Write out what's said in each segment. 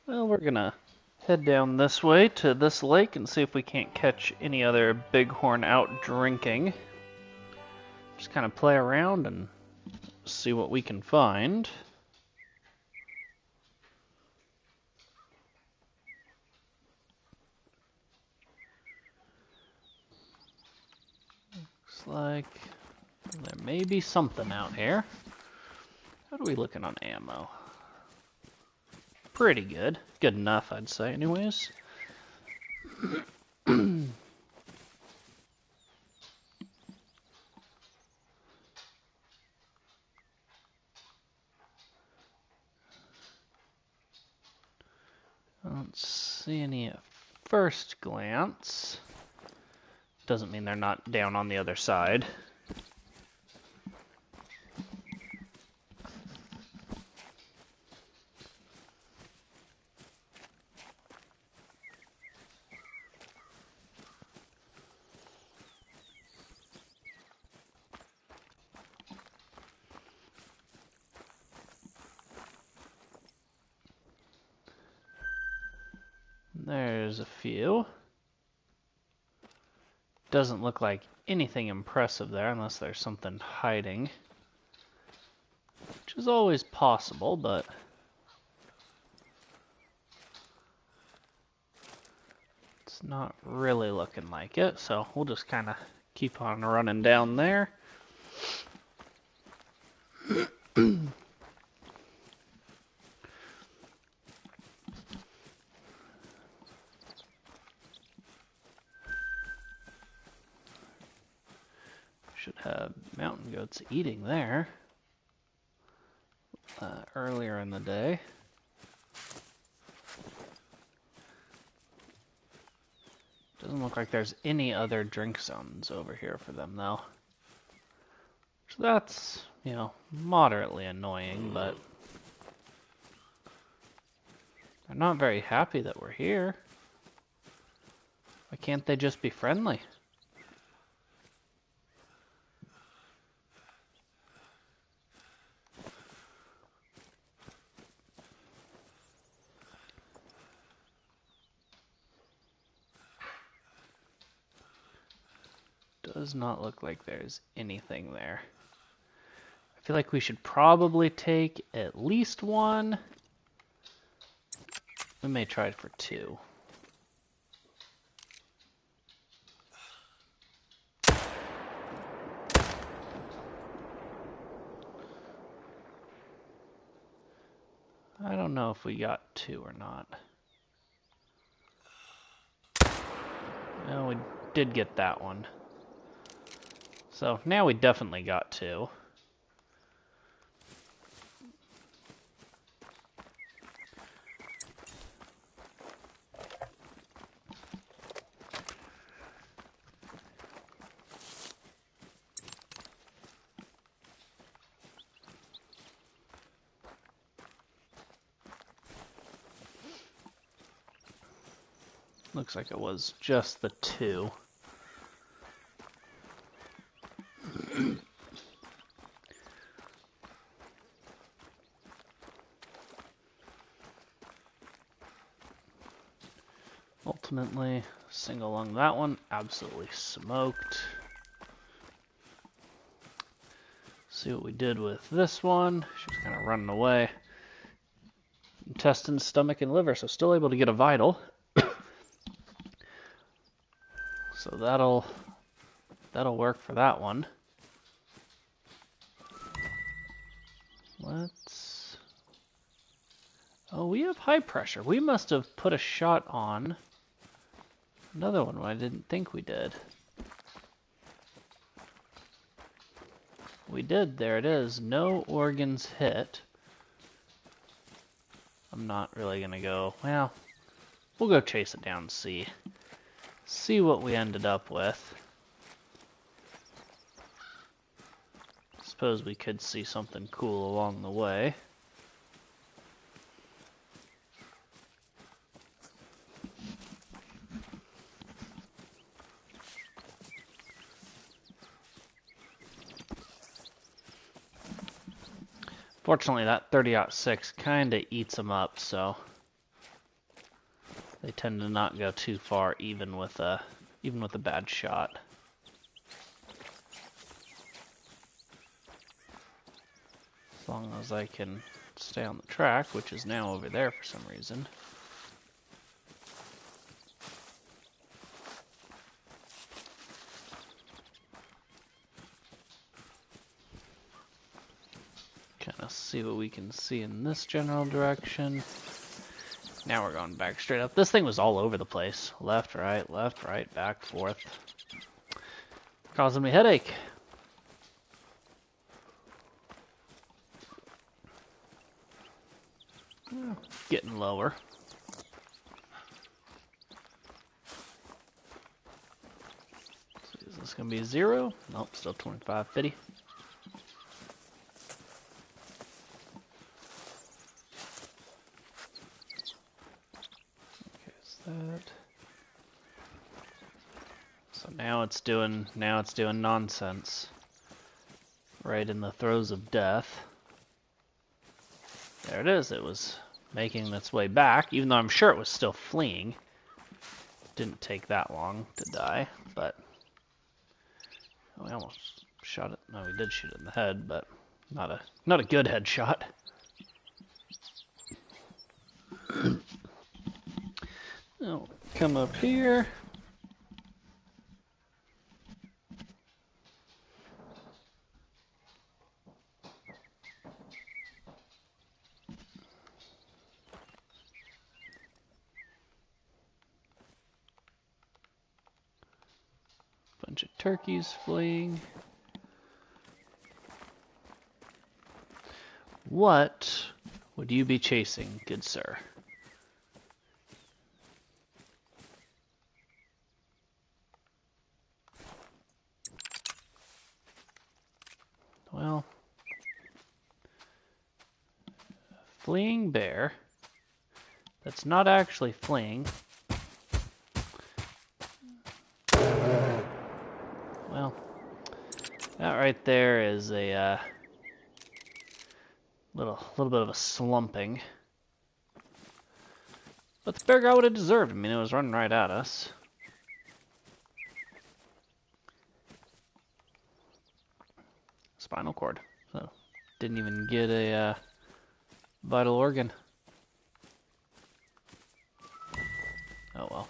Well, we're gonna head down this way to this lake and see if we can't catch any other bighorn out drinking. Just kind of play around and see what we can find. Looks like there may be something out here. How are we looking on ammo? Pretty good. Good enough, I'd say, anyways. I don't see any at first glance. Doesn't mean they're not down on the other side. There's a few. Doesn't look like anything impressive there unless there's something hiding. Which is always possible, but it's not really looking like it, so we'll just kind of keep on running down there. Should have mountain goats eating there earlier in the day. Doesn't look like there's any other drink zones over here for them, though. So that's, moderately annoying, but they're not very happy that we're here. Why can't they just be friendly? Does not look like there's anything there. I feel like we should probably take at least one. We may try it for two. I don't know if we got two or not. No, we did get that one. So now we definitely got two. Looks like it was just the two. Ultimately, single lung that one, absolutely smoked. See what we did with this one. She's kind of running away. Intestines, stomach, and liver, so still able to get a vital. So that'll work for that one. Oh, we have high pressure. We must have put a shot on another one I didn't think we did. We did. There it is. No organs hit. I'm not really gonna go. Well, we'll go chase it down and see what we ended up with. Suppose we could see something cool along the way. Fortunately, that 30-06 kind of eats them up, so They tend to not go too far, even with a bad shot. As long as I can stay on the track, which is now over there for some reason. Kind of see what we can see in this general direction. Now we're going back straight up. This thing was all over the place. Left, right, back, forth. Causing me headache. Getting lower. So is this going to be 0? Nope, still 25, 50. Okay, is that... So now it's doing nonsense. Right in the throes of death. There it is. It was making its way back, even though I'm sure it was still fleeing. Didn't take that long to die, but we almost shot it. No, we did shoot it in the head, but not a good headshot. Oh, come up here. Bunch of turkeys fleeing. What would you be chasing, good sir? Well, fleeing bear. That's not actually fleeing. Well, that right there is a little bit of a slumping. But the bear got what it deserved. I mean, it was running right at us. Spinal cord. So, didn't even get a vital organ. Oh well.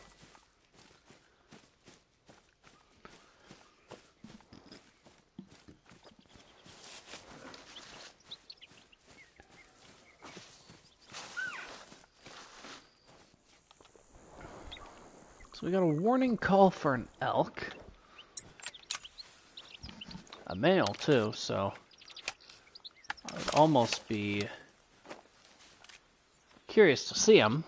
So we got a warning call for an elk. A male too, so I would almost be curious to see him.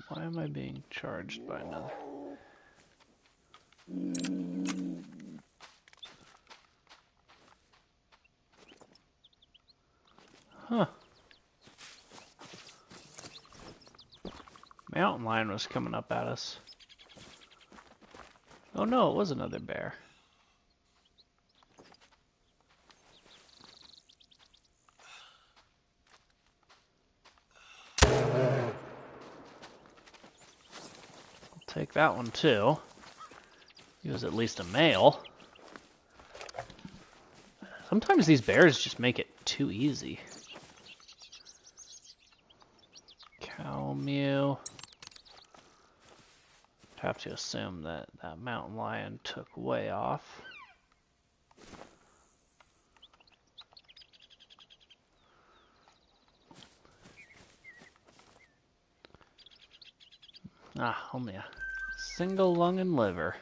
Why am I being charged by another? Huh. Mountain lion was coming up at us. Oh no, it was another bear. Take that one too. He was at least a male. Sometimes these bears just make it too easy. Cow mew. I'd have to assume that that mountain lion took way off. Ah, only a single lung and liver.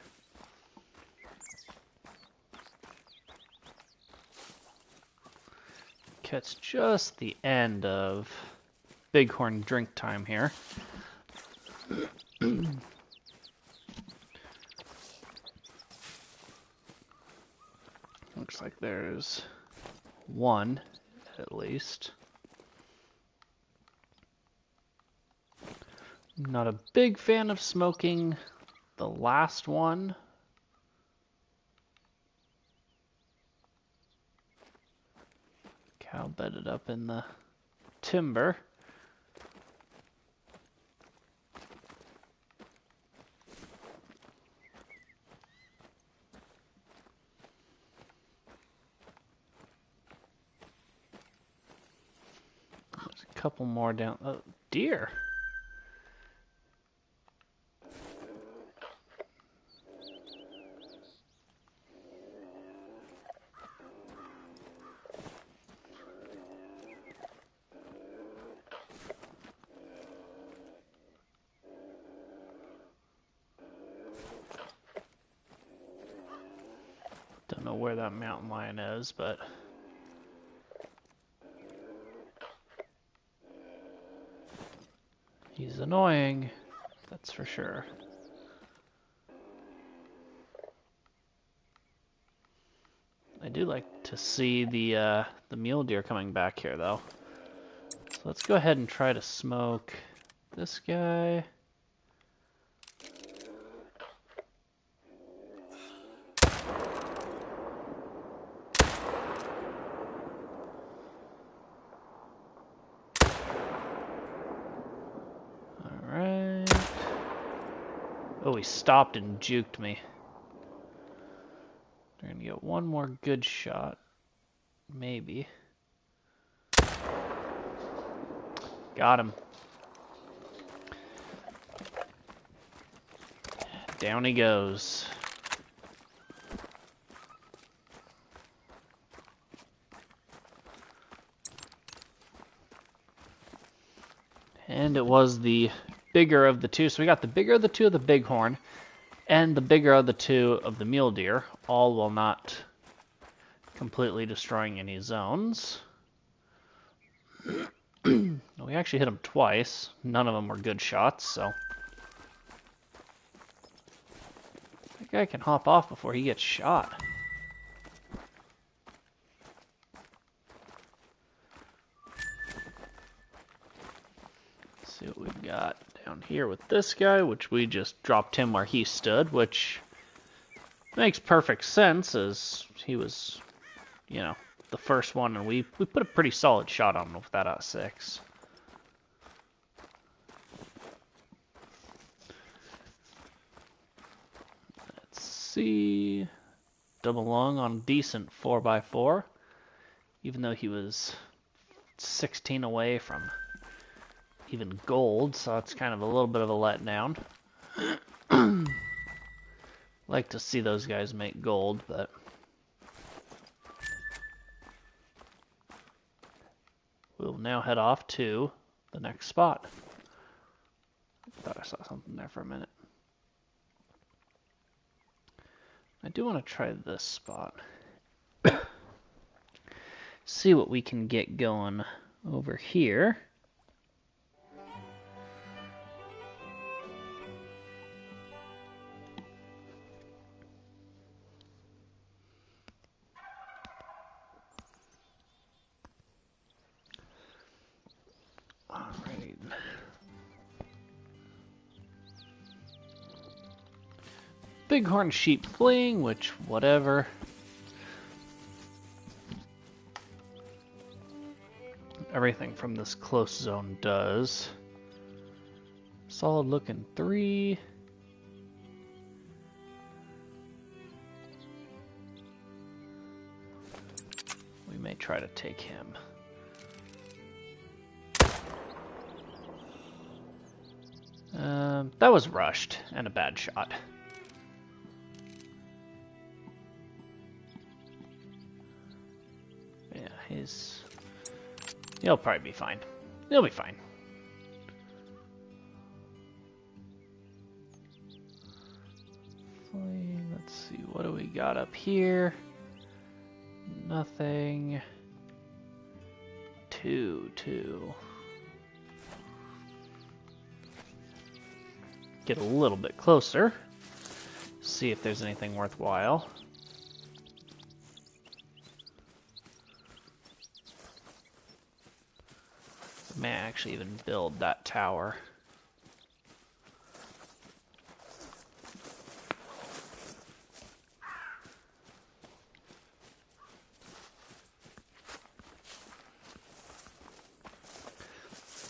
Catch just the end of bighorn drink time here. Looks like there's one, at least. Not a big fan of smoking the last one. Cow bedded up in the timber. There's a couple more down. Oh, deer. Don't know where that mountain lion is, but he's annoying, that's for sure. I do like to see the mule deer coming back here, though. So let's go ahead and try to smoke this guy. Alright. Oh, he stopped and juked me. We're gonna get one more good shot. Maybe. Got him. Down he goes. And it was the bigger of the two. So we got the bigger of the two of the bighorn and the bigger of the two of the mule deer, all while not completely destroying any zones. We actually hit him twice. None of them were good shots, so that guy can hop off before he gets shot. Let's see what we've got down here with this guy, which we just dropped him where he stood, which makes perfect sense as he was, you know, the first one, and we put a pretty solid shot on him with that out of 6. Let's see. Double lung on a decent 4x4, even though he was 16 away from even gold, so it's kind of a little bit of a letdown. Like to see those guys make gold, but we'll now head off to the next spot. Thought I saw something there for a minute. I do want to try this spot. See what we can get going over here. Alright. Bighorn sheep fleeing, which, whatever. Everything from this close zone does. Solid looking 3. We may try to take him. That was rushed and a bad shot. Yeah, he'll probably be fine. He'll be fine. Let's see, what do we got up here? Nothing. 2. Get a little bit closer. See if there's anything worthwhile. May actually even build that tower.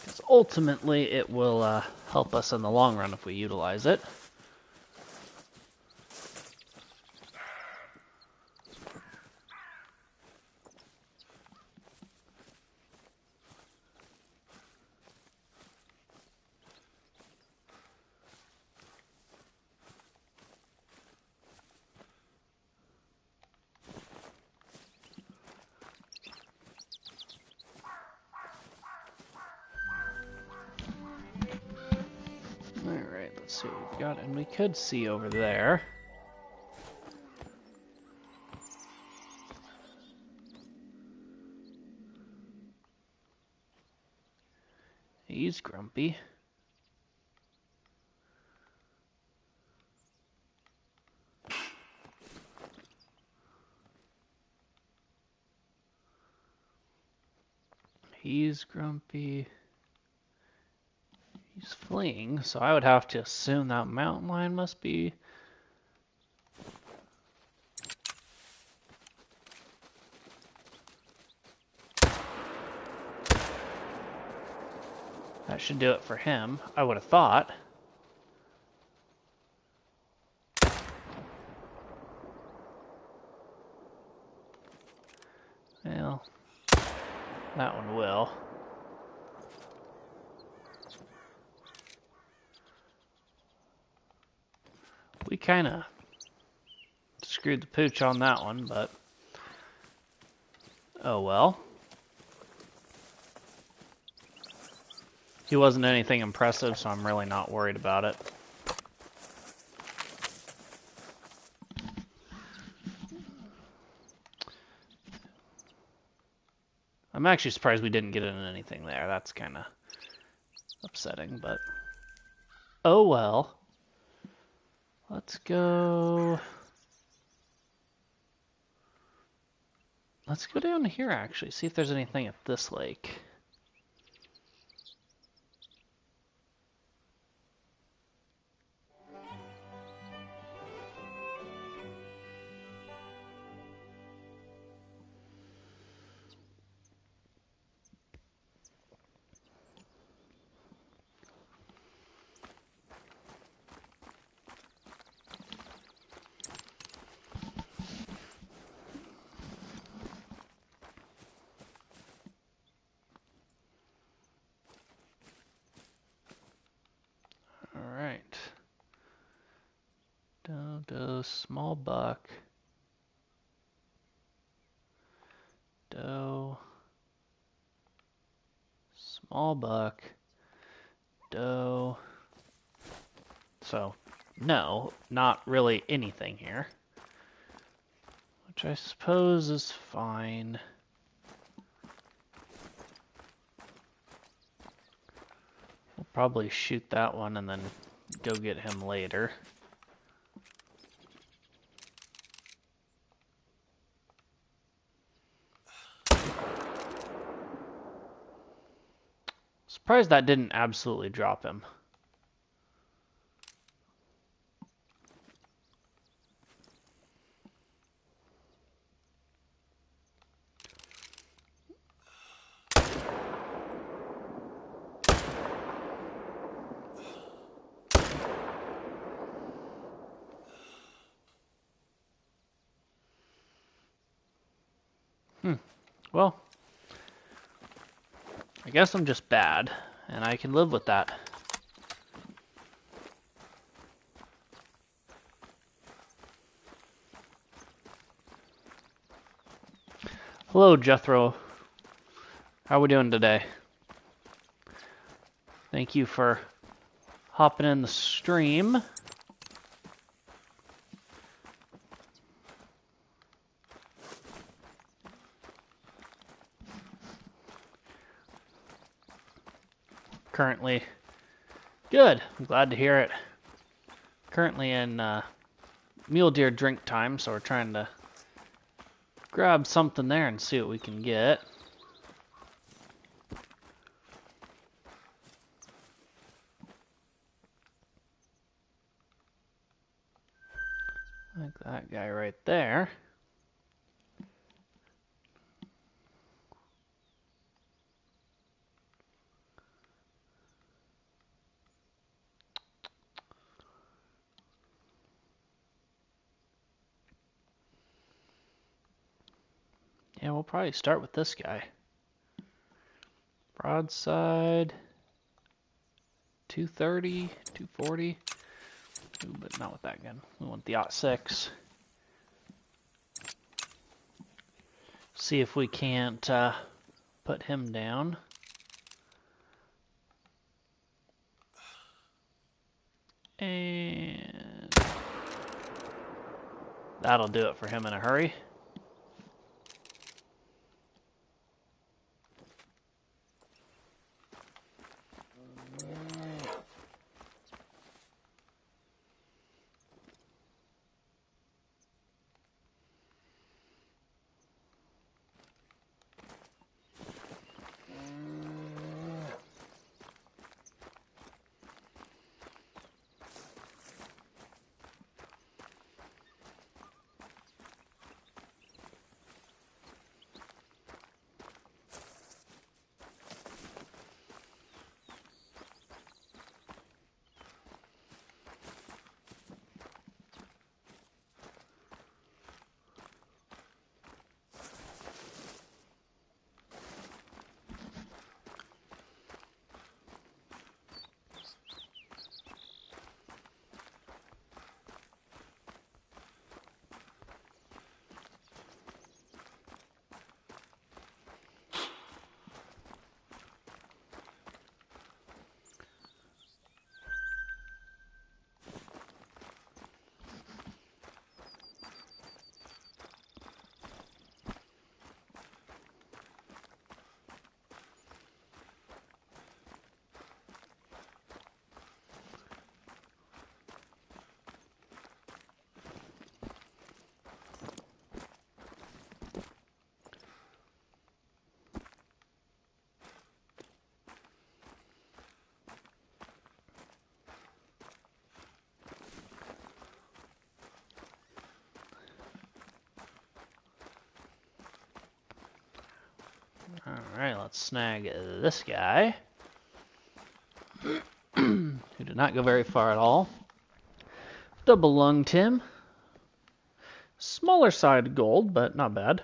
Because ultimately it will help us in the long run if we utilize it. Alright, let's see what we've got. And we could see over there. He's grumpy. He's grumpy. He's fleeing, so I would have to assume that mountain lion must be... That should do it for him, I would have thought. Well, that one will. We kind of screwed the pooch on that one, but oh well. He wasn't anything impressive, so I'm really not worried about it. I'm actually surprised we didn't get in anything there. That's kind of upsetting, but oh well. Let's go down here actually, see if there's anything at this lake. Doe, small buck. Doe. Small buck. Doe. So, no, not really anything here. Which I suppose is fine. We'll probably shoot that one and then go get him later. Surprised that didn't absolutely drop him. Well, I guess I'm just bad, and I can live with that. Hello, Jethro. How are we doing today? Thank you for hopping in the stream. Currently, good. I'm glad to hear it. Currently in mule deer drink time, so we're trying to grab something there and see what we can get. That guy right there. Yeah, we'll probably start with this guy. Broadside, 230, 240. Ooh, but not with that gun. We want the /6. See if we can't put him down. And that'll do it for him in a hurry. Alright, let's snag this guy. Who did not go very far at all. Double lunged him. Smaller side gold, but not bad.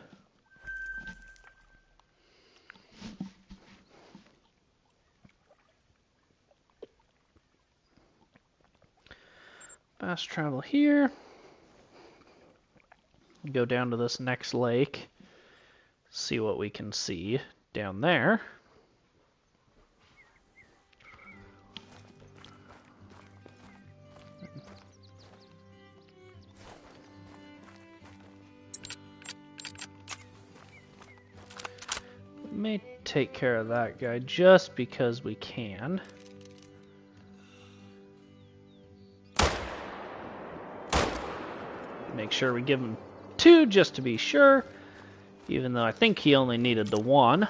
Fast travel here. Go down to this next lake. See what we can see down there. We may take care of that guy just because we can. Make sure we give him 2 just to be sure, even though I think he only needed the 1.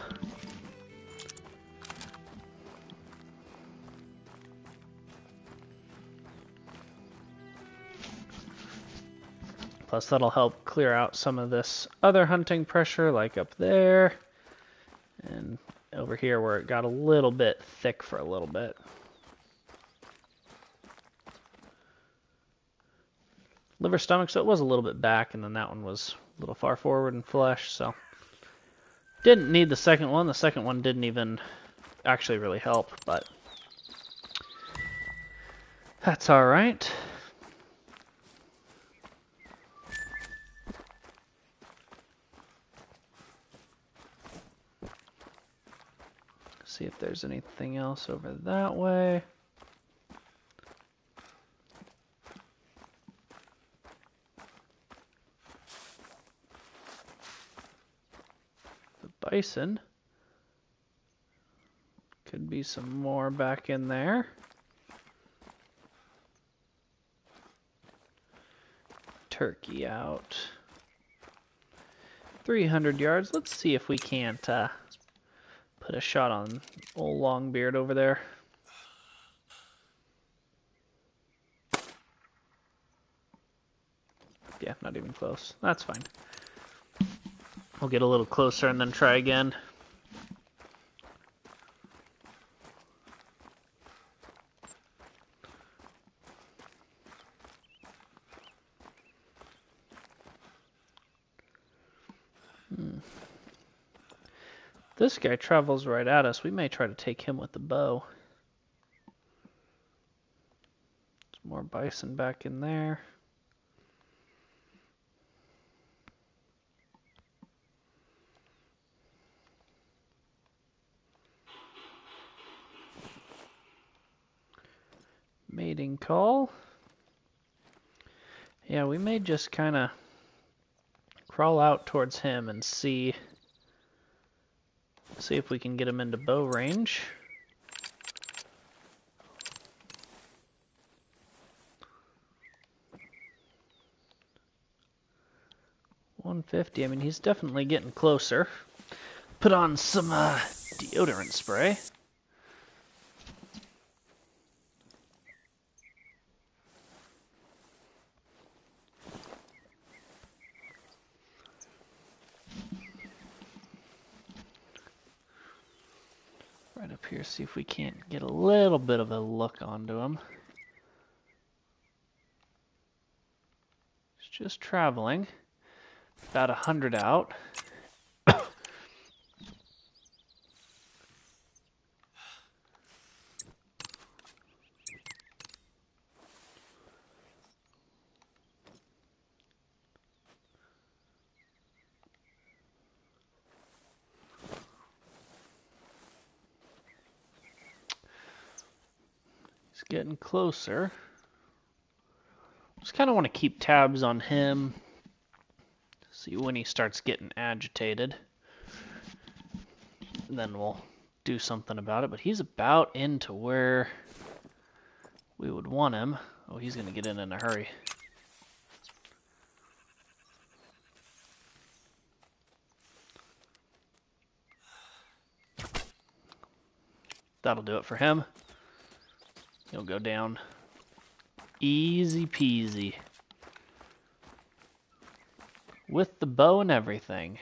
Plus that'll help clear out some of this other hunting pressure, like up there and over here where it got a little bit thick for a little bit. Liver, stomach, so it was a little bit back, and then that one was a little far forward in flesh, so didn't need the second one. The second one didn't even actually really help, but that's all right. See if there's anything else over that way. The bison. Could be some more back in there. Turkey out. 300 yards. Let's see if we can't put a shot on old Longbeard over there. Yeah, not even close. That's fine. We'll get a little closer and then try again. This guy travels right at us. We may try to take him with the bow. There's more bison back in there. Mating call. Yeah, we may just kind of crawl out towards him and see if we can get him into bow range. $150. I mean, he's definitely getting closer. Put on some deodorant spray. Right up here, see if we can't get a little bit of a look onto him. He's just traveling. About 100 out. He's getting closer. Just kind of want to keep tabs on him. See when he starts getting agitated. Then we'll do something about it. But he's about into where we would want him. Oh, he's going to get in a hurry. That'll do it for him. He'll go down. Easy peasy. With the bow and everything.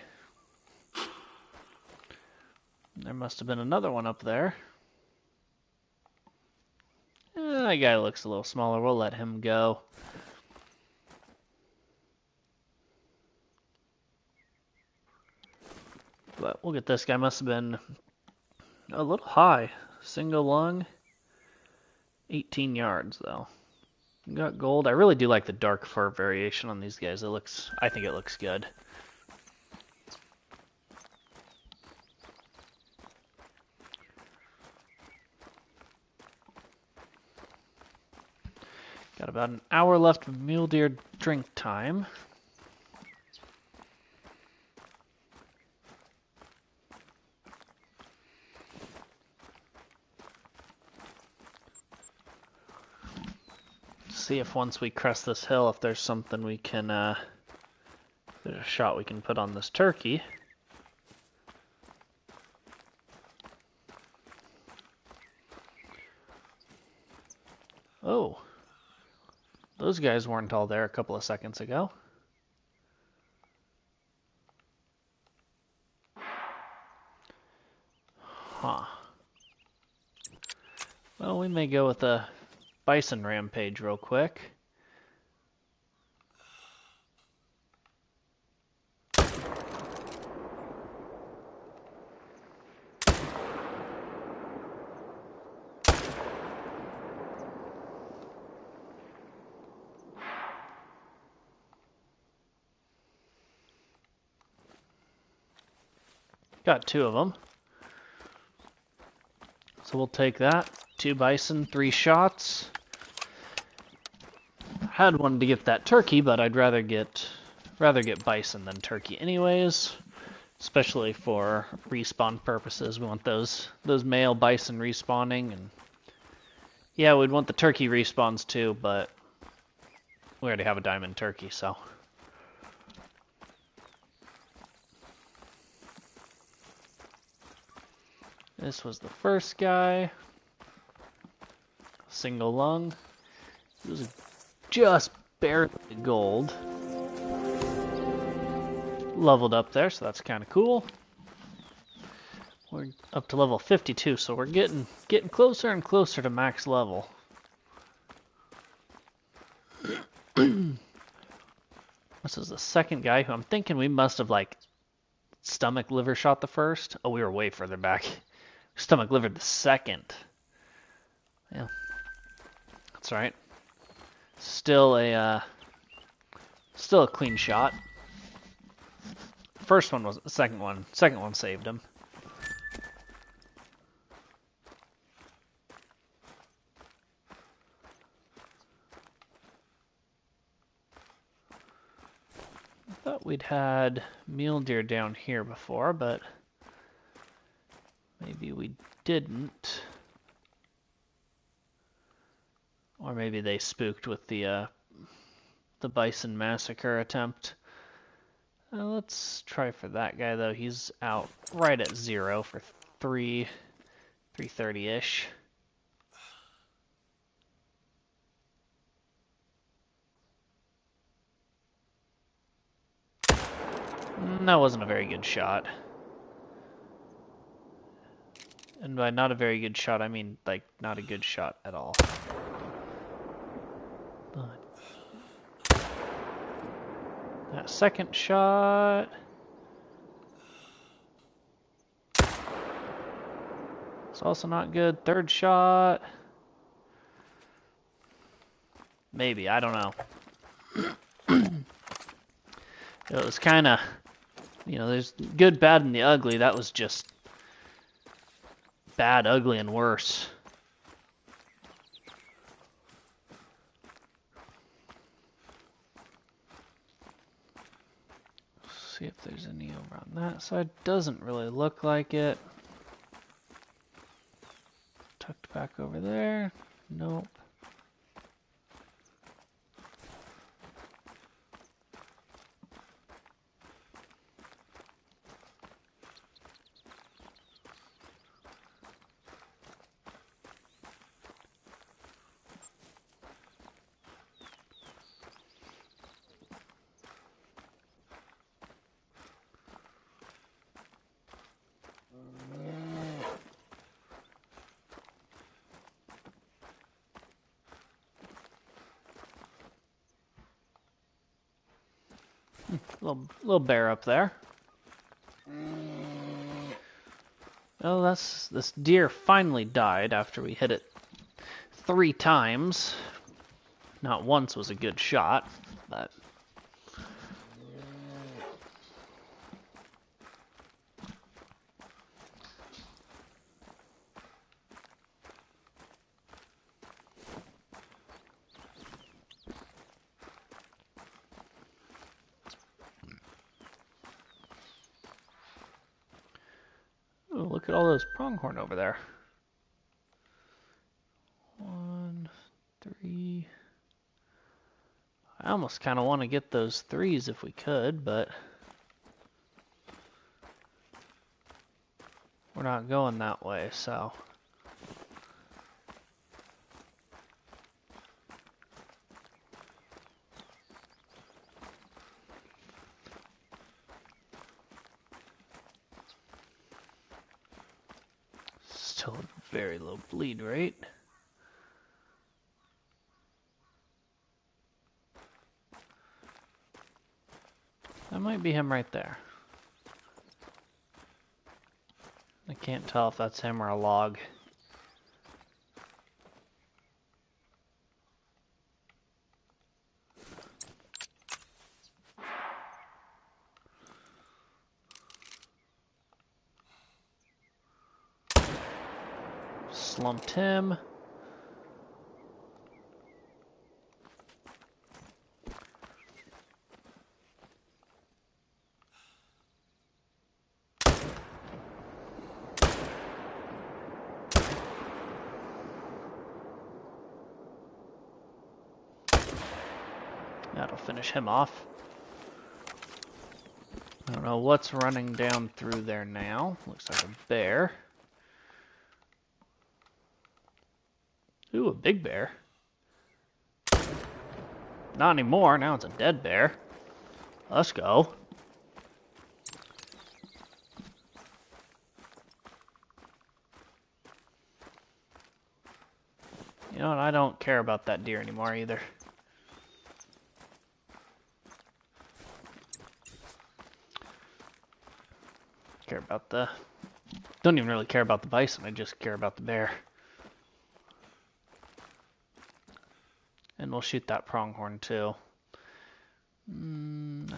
There must have been another one up there. That guy looks a little smaller. We'll let him go. But we'll get this guy. Must have been a little high. Single lung. 18 yards, though. Got gold. I really do like the dark fur variation on these guys. I think it looks good. Got about an hour left of mule deer drink time. See if once we crest this hill, if there's something we can, there's a shot we can put on this turkey. Oh, those guys weren't all there a couple of seconds ago. Huh. Well, we may go with a bison rampage real quick. Got 2 of them. So we'll take that. 2 bison, 3 shots. Had wanted to get that turkey, but I'd rather get bison than turkey anyways. Especially for respawn purposes. We want those male bison respawning, and yeah, we'd want the turkey respawns too, but we already have a diamond turkey, so. This was the first guy. Single lung. It was just barely gold. leveled up there, so that's kind of cool. We're up to level 52, so we're getting closer and closer to max level. This is the second guy who I'm thinking we must have, like, stomach liver shot the first. Oh, we were way further back. Stomach liver the second. Yeah. That's right. Still a clean shot. First one was the second one. Second one saved him. I thought we'd had mule deer down here before, but maybe we didn't. Or maybe they spooked with the bison massacre attempt. Let's try for that guy though. He's out right at 0 for 330-ish. That wasn't a very good shot. And by not a very good shot, I mean, like, not a good shot at all. That second shot... it's also not good. Third shot... maybe, I don't know. It was kind of... you know, there's good, bad, and the ugly. That was just... bad, ugly, and worse. See if there's any over on that side. Doesn't really look like it. Tucked back over there. Nope. Little bear up there. Oh, this deer finally died after we hit it 3 times. Not once was a good shot, but... ooh, look at all those pronghorn over there. 1, 3... I almost kind of want to get those 3s if we could, but we're not going that way, so... still a very low bleed rate. That might be him right there. I can't tell if that's him or a log. Slumped him. That'll finish him off. I don't know what's running down through there now. Looks like a bear. Ooh, a big bear. Not anymore, now it's a dead bear. Let's go. know what? I don't care about that deer anymore either. Care about the... Don't even really care about the bison, I just care about the bear. And we'll shoot that pronghorn too.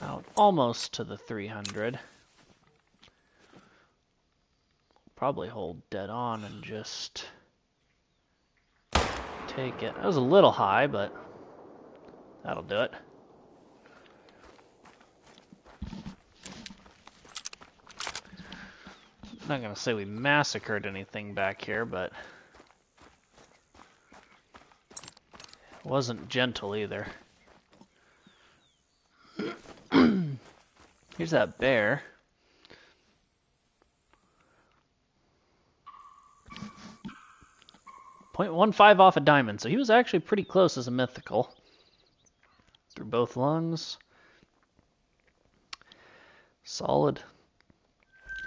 Out almost to the 300. Probably hold dead on and just take it. That was a little high, but that'll do it. I'm not gonna say we massacred anything back here, but it wasn't gentle either. Here's that bear. .15 off a diamond, so he was actually pretty close as a mythical. Through both lungs. Solid.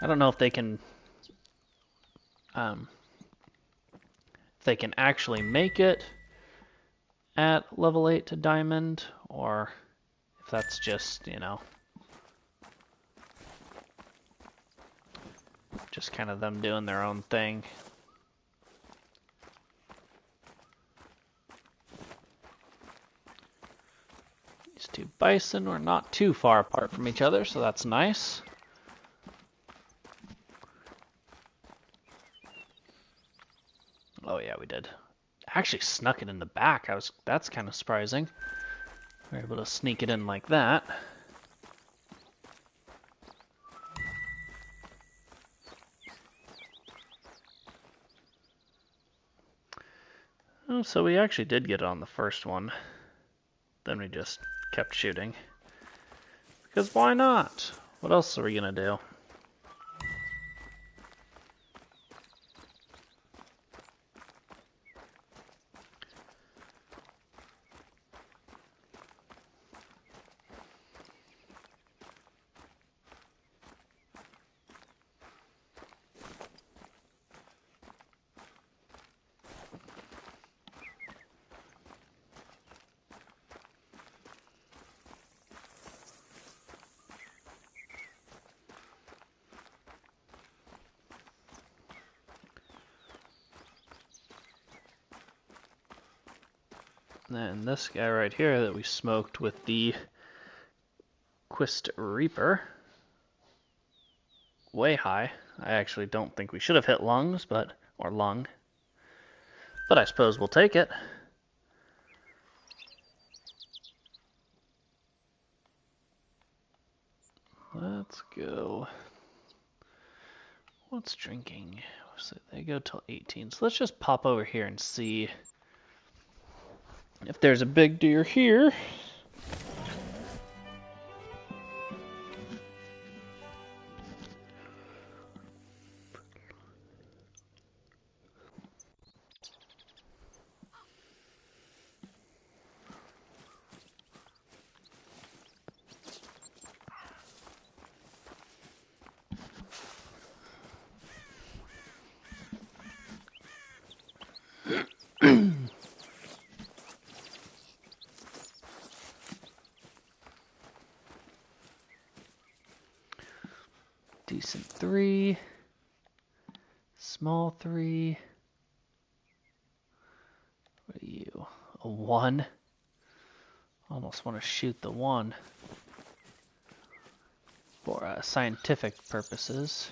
I don't know if they can actually make it at level 8 to diamond, or if that's just, you know, just kind of them doing their own thing. These two bison are not too far apart from each other, so that's nice. Oh yeah, we did. Actually snuck it in the back. That's kind of surprising. We were able to sneak it in like that. Oh, so we actually did get it on the first one. Then we just kept shooting. Because why not? What else are we gonna do? And this guy right here that we smoked with the Quist Reaper, way high. I actually don't think we should have hit lungs, or lung, but I suppose we'll take it. Let's go. What's drinking? So they go till 18. So let's just pop over here and see if there's a big deer here. Decent 3. Small 3. What are you? A 1? Almost want to shoot the 1 for scientific purposes.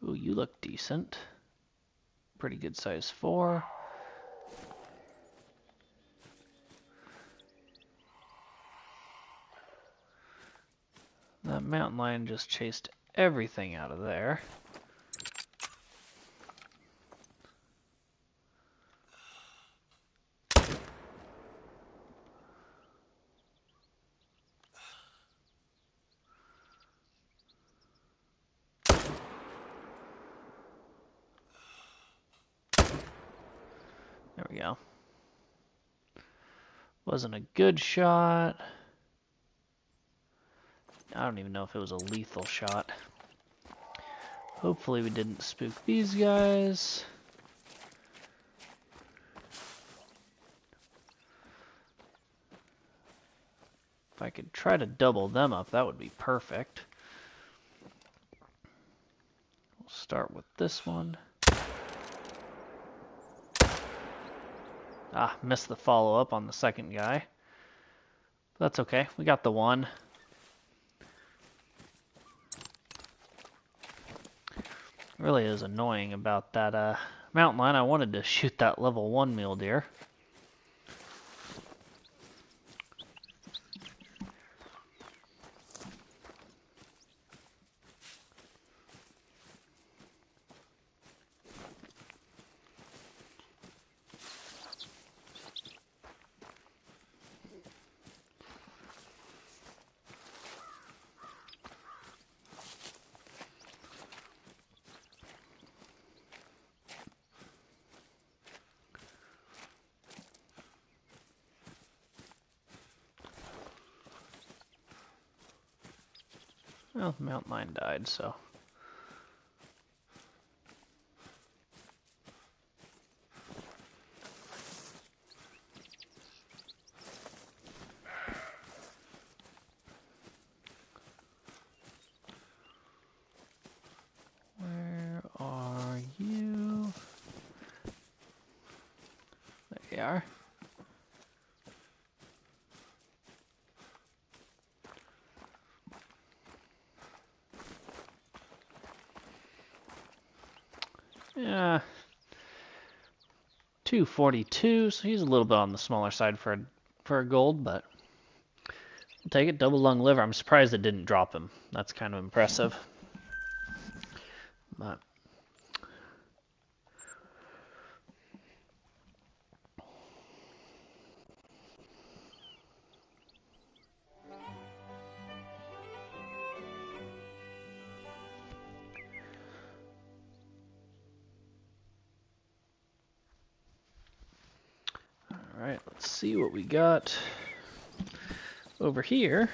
Ooh, you look decent. Pretty good size 4. That mountain lion just chased everything out of there. There we go. Wasn't a good shot. I don't even know if it was a lethal shot. Hopefully we didn't spook these guys. If I could try to double them up, that would be perfect. We'll start with this one. Ah, missed the follow-up on the second guy. That's okay, we got the one. Really is annoying about that mountain lion. I wanted to shoot that level 1 mule deer. Well, the mountain lion died, so. Where are you? There you are. Yeah. 242, so he's a little bit on the smaller side for a gold, but I'll take it. Double lung liver. I'm surprised it didn't drop him. That's kind of impressive. But alright, let's see what we got over here.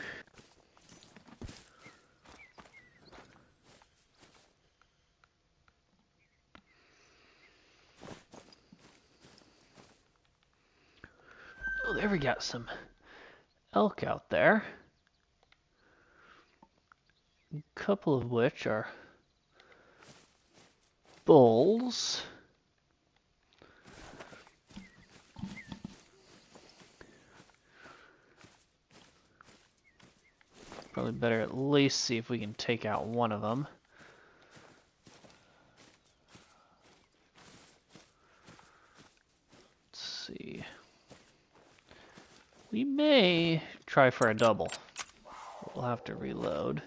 Oh, there we got some elk out there. A couple of which are bulls. Probably better at least see if we can take out one of them. Let's see. We may try for a double. We'll have to reload.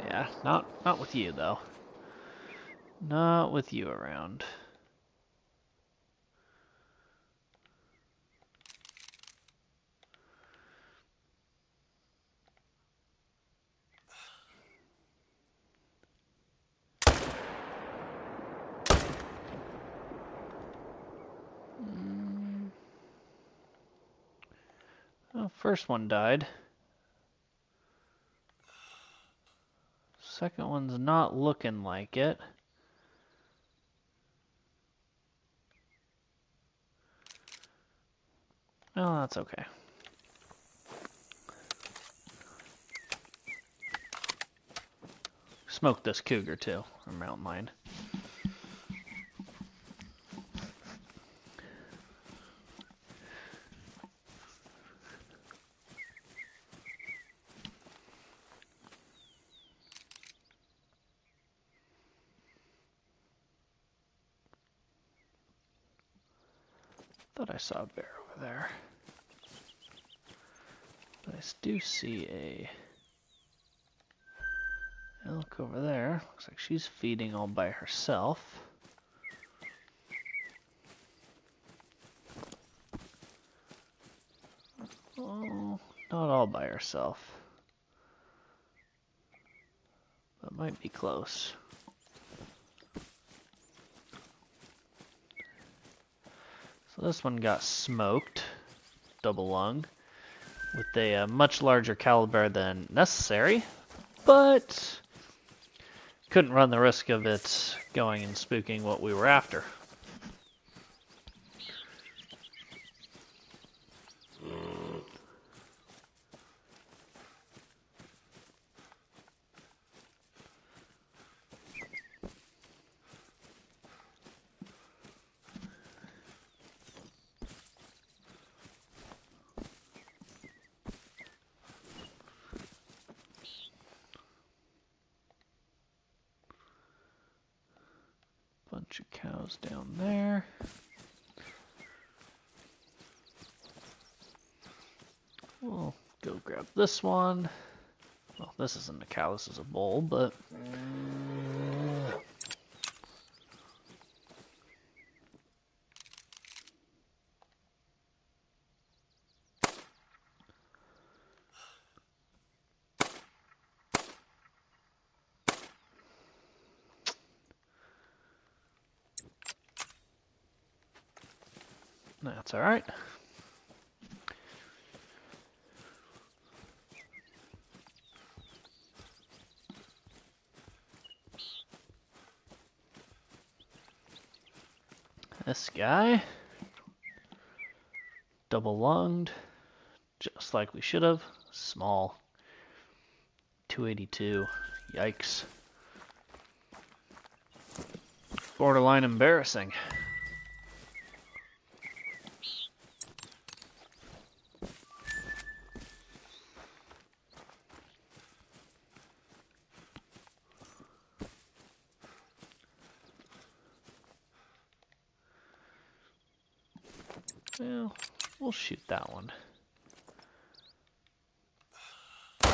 Yeah, not with you though. Not with you around. Well, first one died. Second one's not looking like it. Well, that's okay. Smoke this cougar too, or mountain lion. Thought I saw a bear over there. But I do see a elk over there. Looks like she's feeding all by herself. Oh, not all by herself. But might be close. So this one got smoked. double lung with a much larger caliber than necessary, but couldn't run the risk of it going and spooking what we were after. Bunch of cows down there. We'll go grab this one. Well, this isn't a cow, this is a bull, but... That's alright. This guy, double lunged, just like we should have. Small, 282. Yikes. Borderline embarrassing. Well, we'll shoot that one. I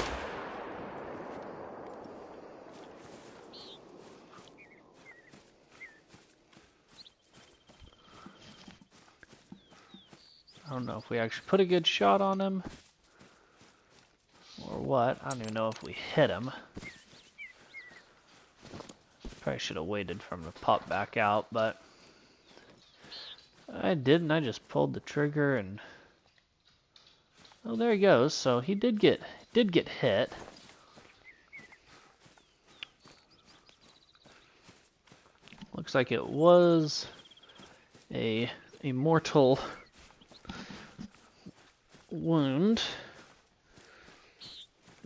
don't know if we actually put a good shot on him or what. I don't even know if we hit him. Probably should have waited for him to pop back out, but I didn't. I just pulled the trigger and oh, there he goes. So he did get hit. Looks like it was a mortal wound.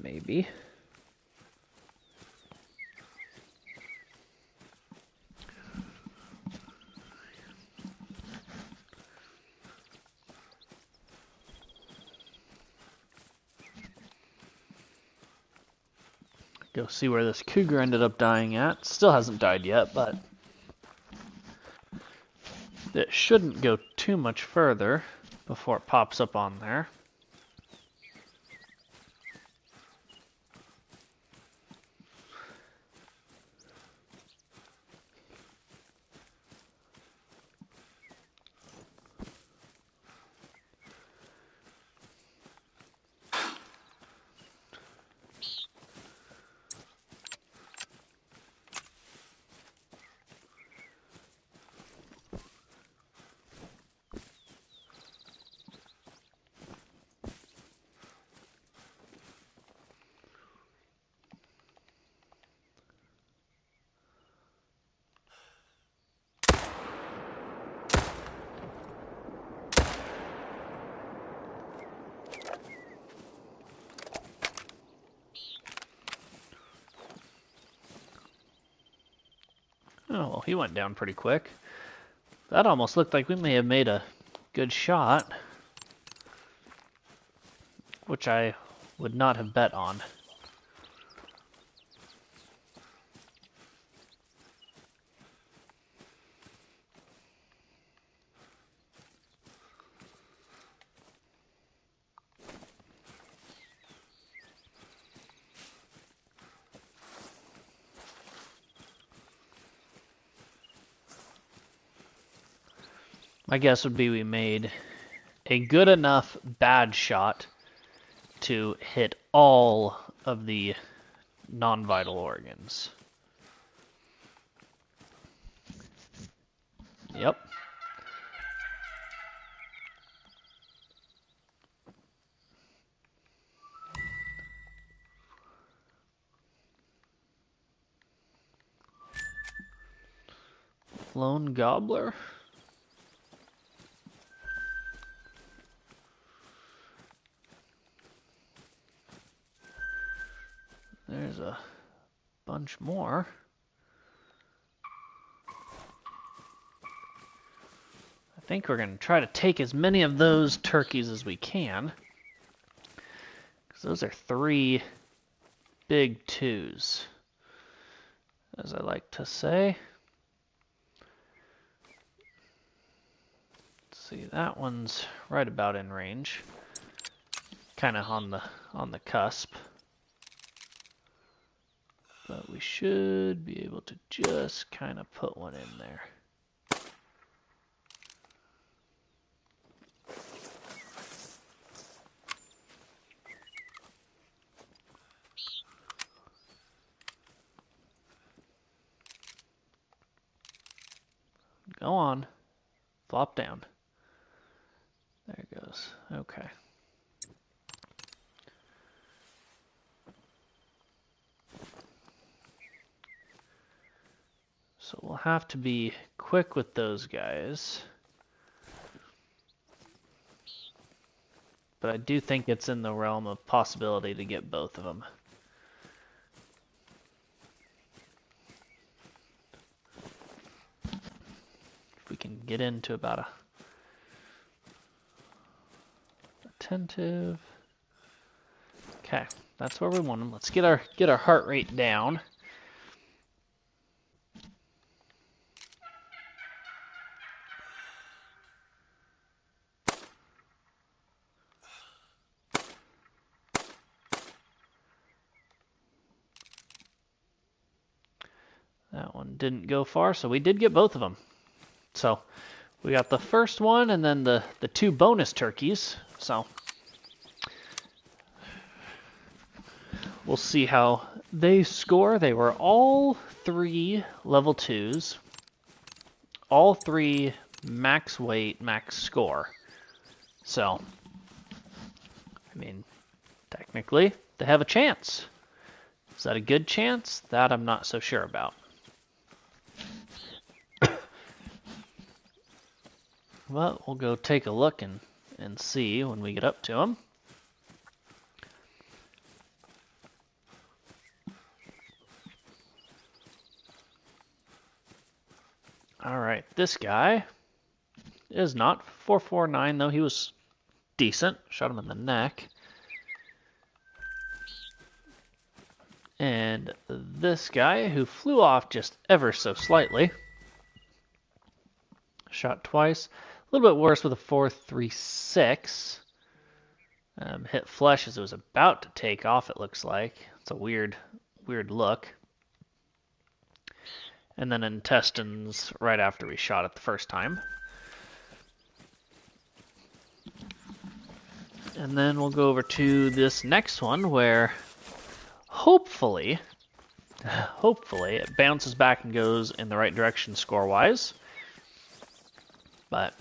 Maybe. Go see where this cougar ended up dying at. Still hasn't died yet, but it shouldn't go too much further before it pops up on there. Oh, well, he went down pretty quick. That almost looked like we may have made a good shot, which I would not have bet on. My guess would be we made a good enough bad shot to hit all of the non-vital organs. Yep. Lone gobbler. There's a bunch more. I think we're going to try to take as many of those turkeys as we can. Because those are 3 big 2s, as I like to say. Let's see, that one's right about in range. Kind of on the cusp. But we should be able to just kind of put one in there. Go on. Flop down. There it goes. Okay. So we'll have to be quick with those guys. But I do think it's in the realm of possibility to get both of them. If we can get into about a attentive. Okay, that's where we want them. Let's get our heart rate down. That one didn't go far, so we did get both of them. So we got the first one and then the 2 bonus turkeys. So we'll see how they score. They were all 3 level 2s. All 3 max weight, max score. So, I mean, technically, they have a chance. Is that a good chance? That I'm not so sure about. Well, we'll go take a look and see when we get up to them. Alright, this guy is not 449, though he was decent. Shot him in the neck. And this guy, who flew off just ever so slightly, shot twice. A little bit worse with a 4.36. Hit flesh as it was about to take off, it looks like. It's a weird look. And then intestines right after we shot it the first time. And then we'll go over to this next one where hopefully it bounces back and goes in the right direction score-wise. But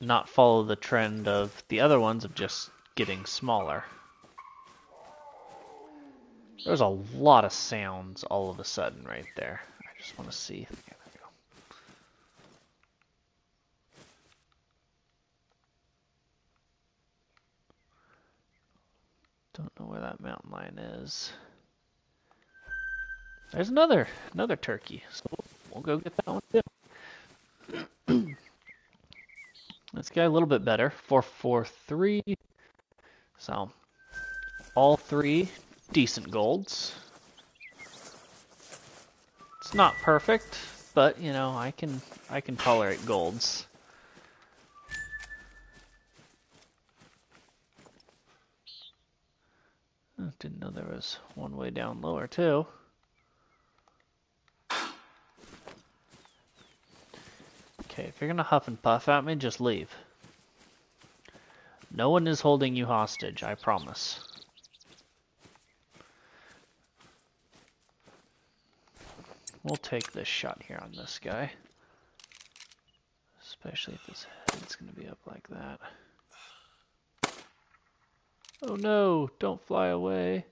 not follow the trend of the other ones of just getting smaller. There's a lot of sounds all of a sudden right there. I just want to see. There we go. Don't know where that mountain lion is. There's another turkey. So we'll go get that one too. This guy a little bit better. 443. So all 3 decent golds. It's not perfect, but you know, I can tolerate golds. I didn't know there was one way down lower too. Okay, if you're gonna huff and puff at me, just leave. No one is holding you hostage, I promise. We'll take this shot here on this guy. Especially if his head's gonna be up like that. Oh no, don't fly away.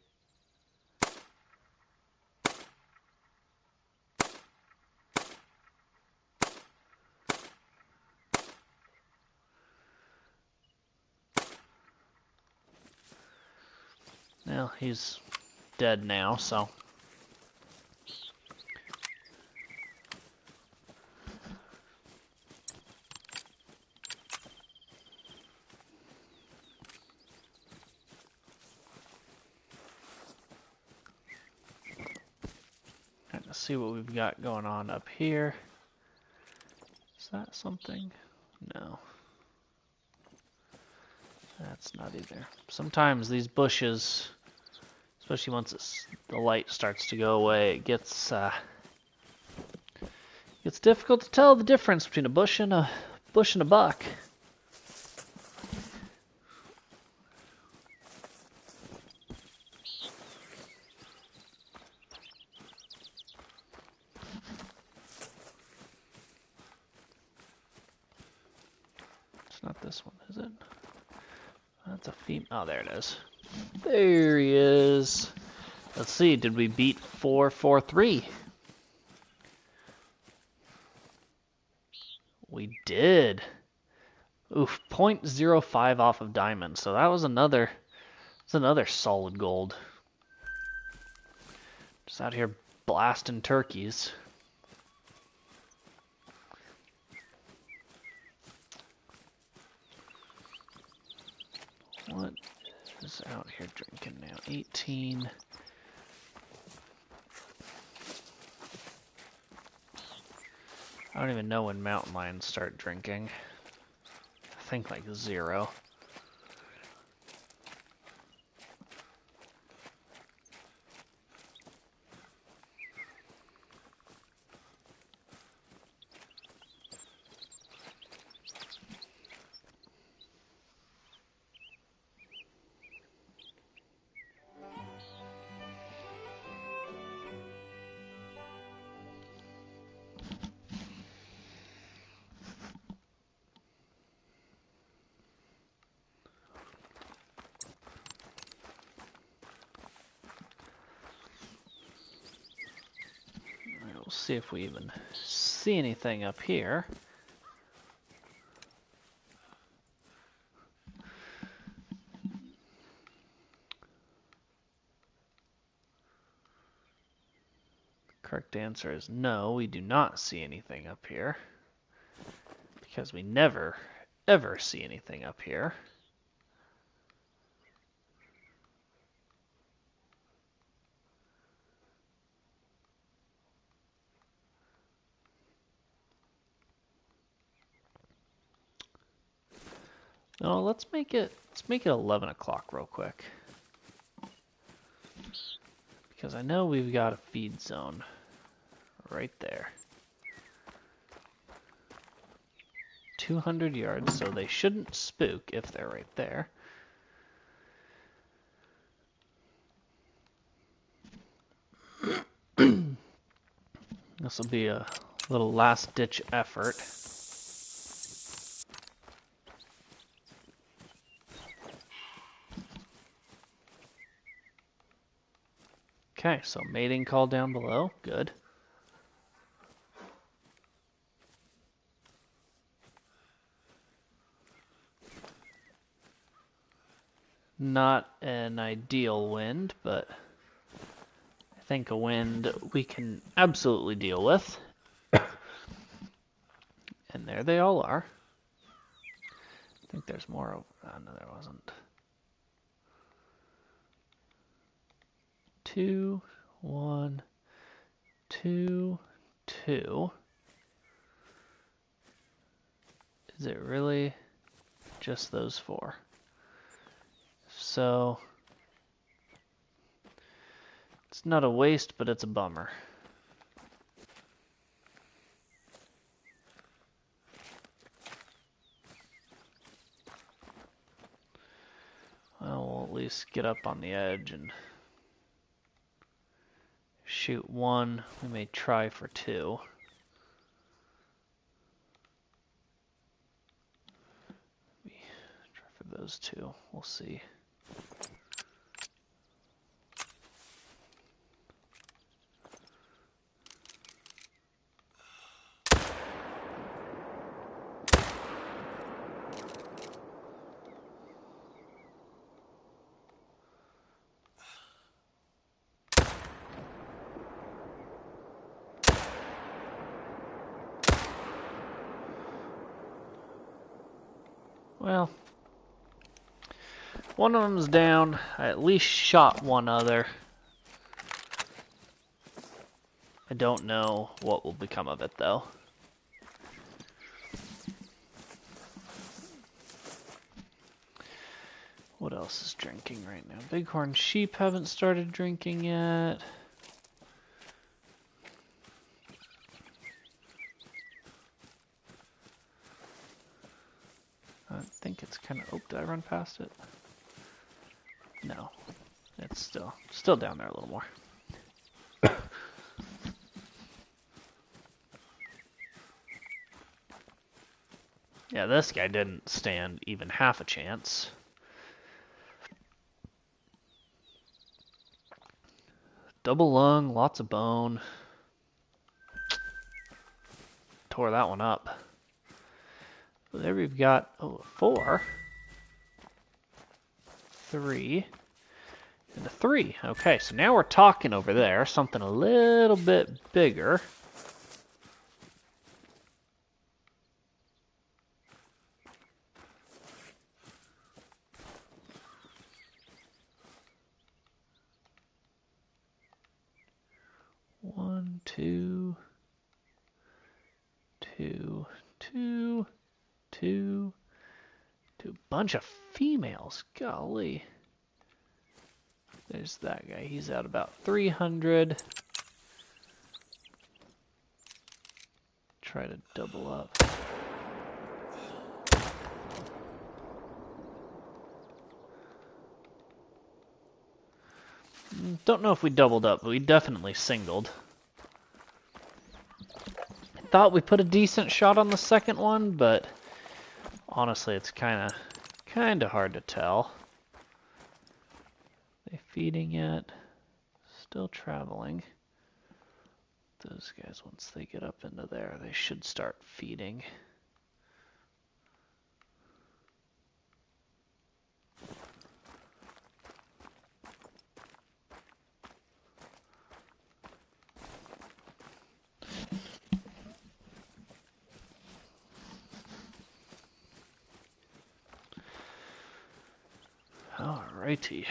Well, he's dead now, so. Let's see what we've got going on up here. Is that something? No. That's not either. Sometimes these bushes, especially once the light starts to go away, it gets difficult to tell the difference between a bush and a buck. It's not this one, is it? That's a female. Oh, there it is. There he is. Let's see, did we beat 443? We did. Oof, 0.05 off of diamond. So that was another solid gold. Just out here blasting turkeys. What is out here drinking now? 18. I don't even know when mountain lions start drinking. I think like 0. We'll see if we even see anything up here. Correct answer is no, we do not see anything up here. Because we never, ever see anything up here. No, let's make it 11 o'clock real quick. Because I know we've got a feed zone right there. 200 yards, so they shouldn't spook if they're right there. This will be a little last-ditch effort. Okay, so mating call down below. Good. Not an ideal wind, but I think a wind we can absolutely deal with. And there they all are. I think there's more over. Oh, no, there wasn't. 2, 1, 2, 2. Is it really just those 4? So it's not a waste, but it's a bummer. Well, we'll at least get up on the edge and shoot 1. We may try for 2. Maybe try for those 2. We'll see. Well, one of them's down. I at least shot one other. I don't know what will become of it, though. What else is drinking right now? Bighorn sheep haven't started drinking yet. I think it's kind of... Oh, did I run past it? No. It's still down there a little more. Yeah, this guy didn't stand even half a chance. Double lung, lots of bone. Tore that one up. Well, there we've got 4, 3, and a 3. Okay, so now we're talking over there. Something a little bit bigger. One, two, two, two, two, two. Bunch of females. Golly. There's that guy. He's at about 300. Try to double up. Don't know if we doubled up, but we definitely singled. I thought we put a decent shot on the second one, but honestly, it's kind of hard to tell. Are they feeding yet? Still traveling. Those guys, once they get up into there, they should start feeding. Alrighty.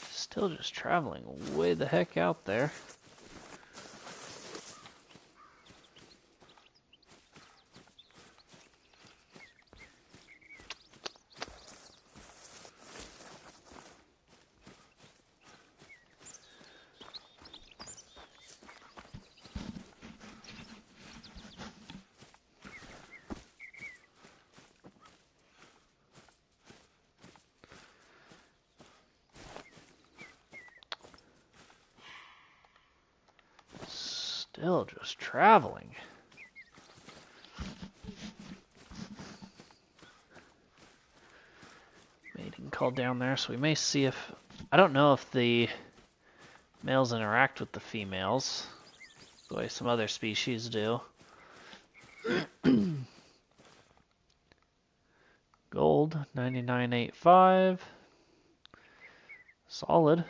Still just traveling way the heck out there. Still just traveling. Mating call down there, so we may see if... I don't know if the males interact with the females the way some other species do. Gold, 99.85. Solid.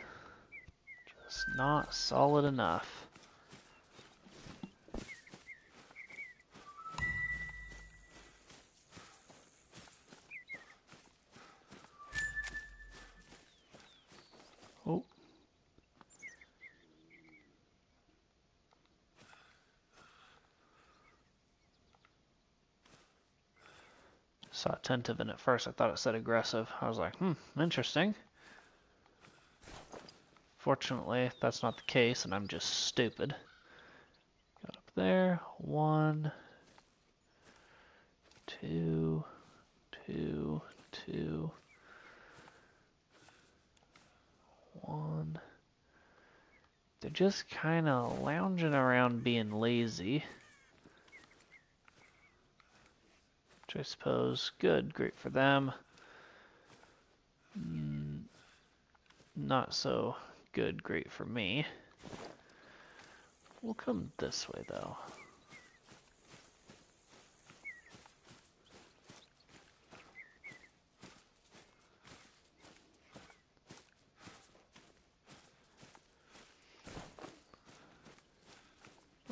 Just not solid enough. Oh. Saw attentive in it first. I thought it said aggressive. I was like, interesting. Fortunately, that's not the case, and I'm just stupid. Got up there. 1, 2, 2, 2. 1. They're just kind of lounging around being lazy. Which I suppose, good, great for them. Not so good, great for me. We'll come this way, though.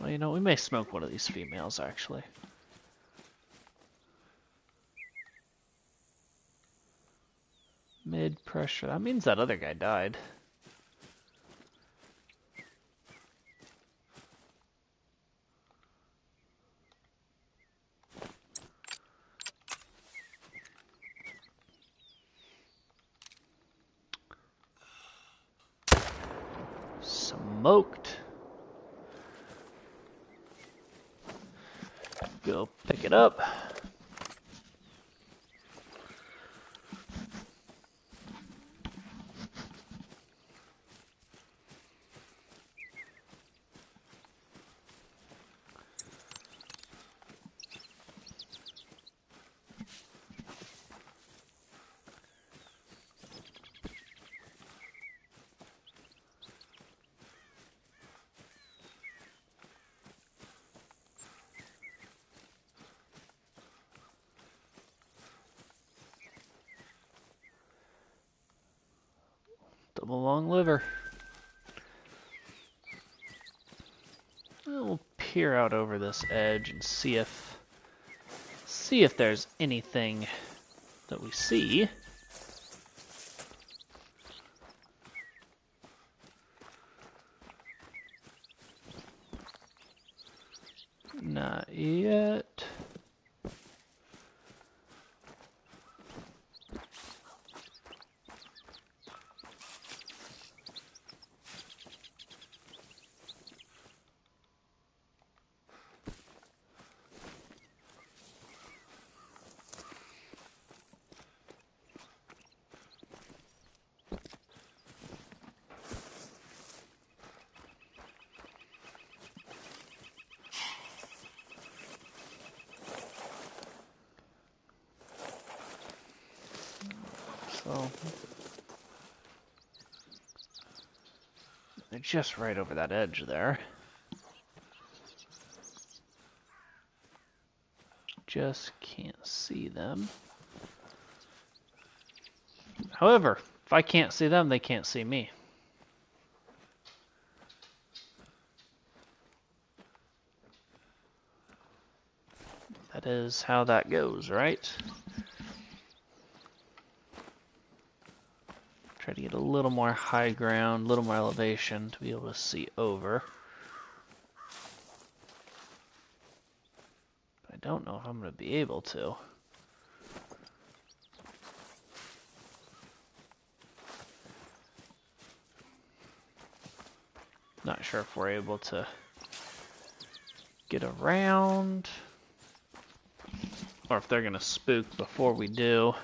Well, you know, we may smoke one of these females, actually. Mid-pressure. That means that other guy died. Smoked. Go pick it up. Double long liver. We'll peer out over this edge and see if there's anything that we see. Not yet. So they're just right over that edge there. Just can't see them. However, if I can't see them, they can't see me. That is how that goes, right? Try to get a little more high ground, a little more elevation to be able to see over. I don't know if I'm going to be able to. Not sure if we're able to get around, or if they're going to spook before we do.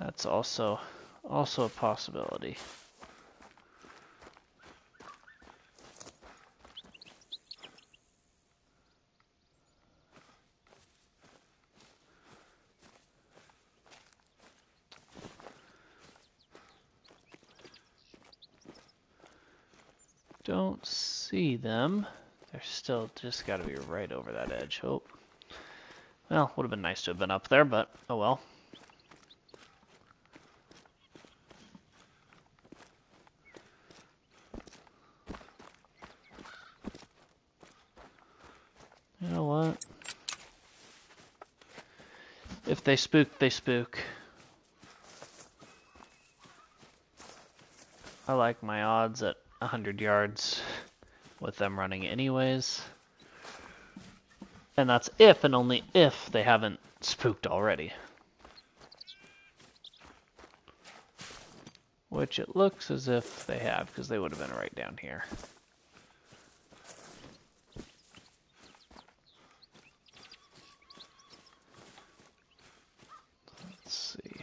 That's also a possibility. Don't see them. They're still just got to be right over that edge. Oh. Well, would have been nice to have been up there, but oh well. You know what? If they spook, they spook. I like my odds at 100 yards with them running anyways. And that's if and only if they haven't spooked already. Which it looks as if they have, because they would have been right down here. Let's see.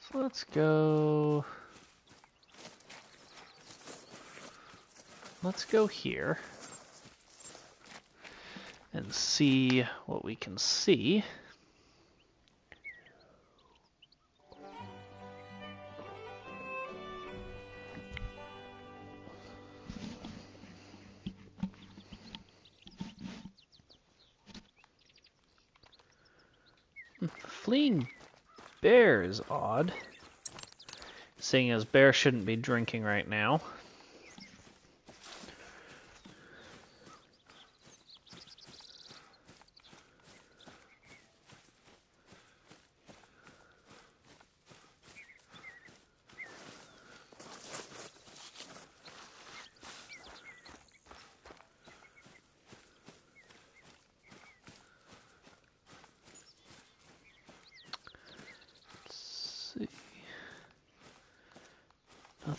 So let's go... Let's go here and see what we can see. Fleeing bear is odd, seeing as bear shouldn't be drinking right now.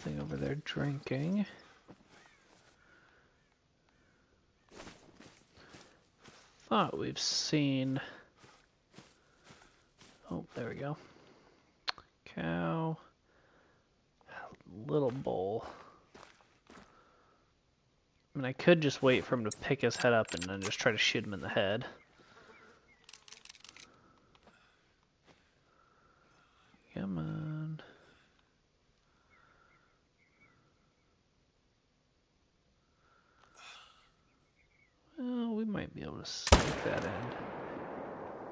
Nothing over there drinking. Thought we've seen... Oh, there we go. Cow. Little bull. I mean, I could just wait for him to pick his head up and then just try to shoot him in the head. Come on. Well, we might be able to sneak that in.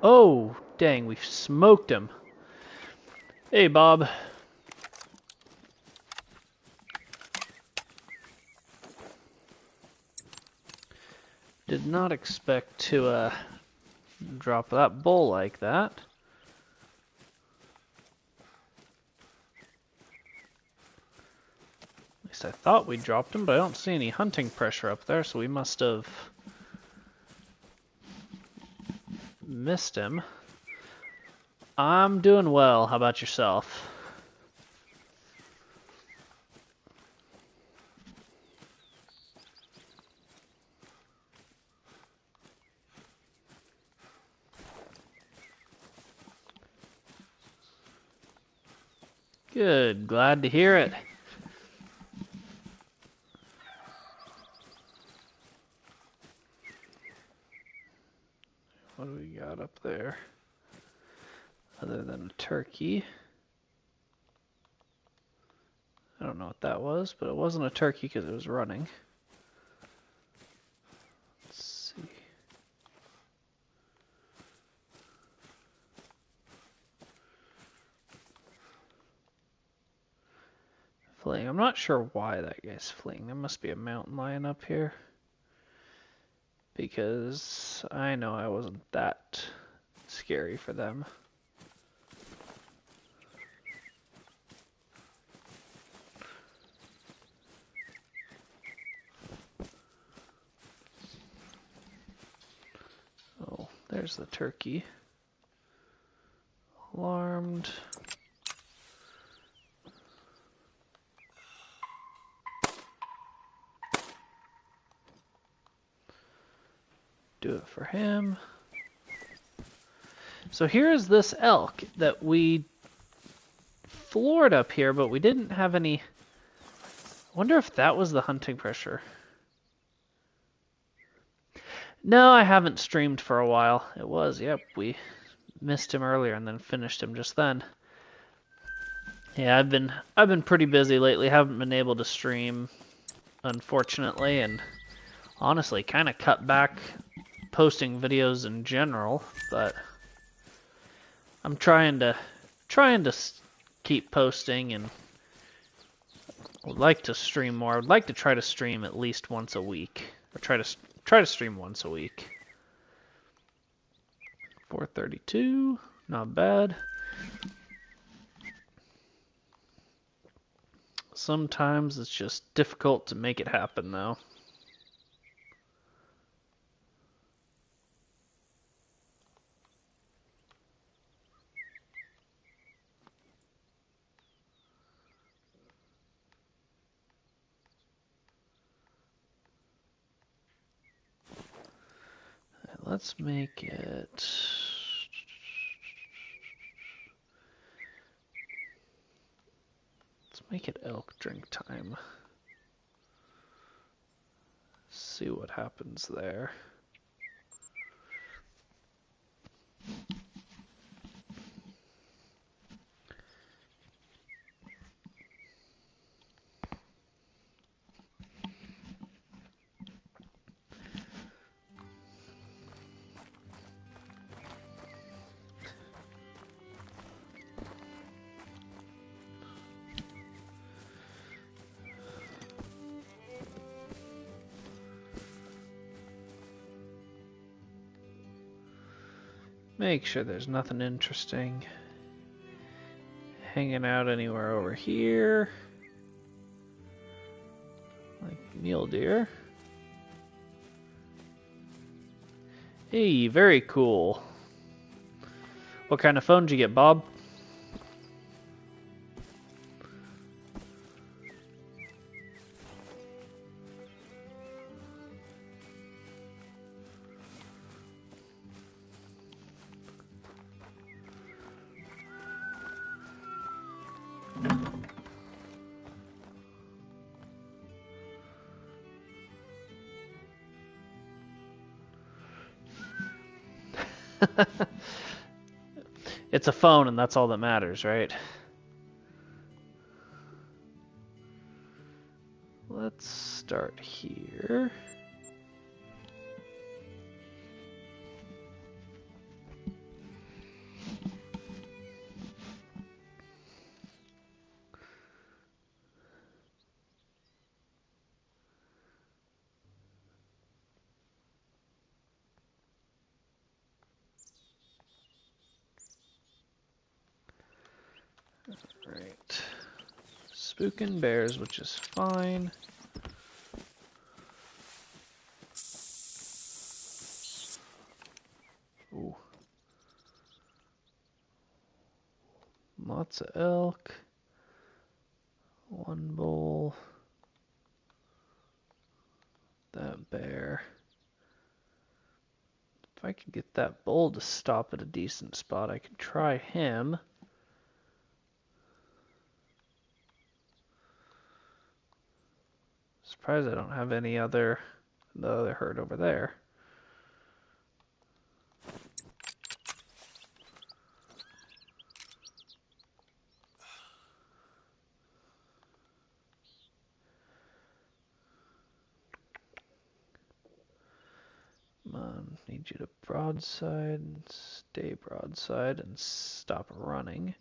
Oh, dang, we smoked him. Hey, Bob. Did not expect to drop that bull like that. At least I thought we dropped him, but I don't see any hunting pressure up there, so we must have missed him. I'm doing well. How about yourself? Good. Glad to hear it. What do we got up there? Other than a turkey. I don't know what that was, but it wasn't a turkey because it was running. Let's see. Fleeing. I'm not sure why that guy's fleeing. There must be a mountain lion up here. Because I know I wasn't that scary for them. Oh, there's the turkey. Alarmed. Do it for him. So here is this elk that we floored up here, but we didn't have any... I wonder if that was the hunting pressure. No, I haven't streamed for a while. It was, yep, we missed him earlier and then finished him just then. Yeah, I've been pretty busy lately. Haven't been able to stream, unfortunately, and honestly kind of cut back posting videos in general, but I'm trying to keep posting, and would like to stream more. I would like to try to stream at least once a week, or try to stream once a week. 4:32, not bad. Sometimes it's just difficult to make it happen, though. Let's make it... Let's make it elk drink time. See what happens there. Make sure there's nothing interesting hanging out anywhere over here. Like mule deer. Hey, very cool. What kind of phone did you get, Bob? It's a phone and that's all that matters, right? Let's start here. Right. Spookin' bears, which is fine. Ooh. Lots of elk. One bull. That bear. If I could get that bull to stop at a decent spot, I could try him. Surprised I don't have any the other herd over there. Come on, need you to broadside, stay broadside, and stop running.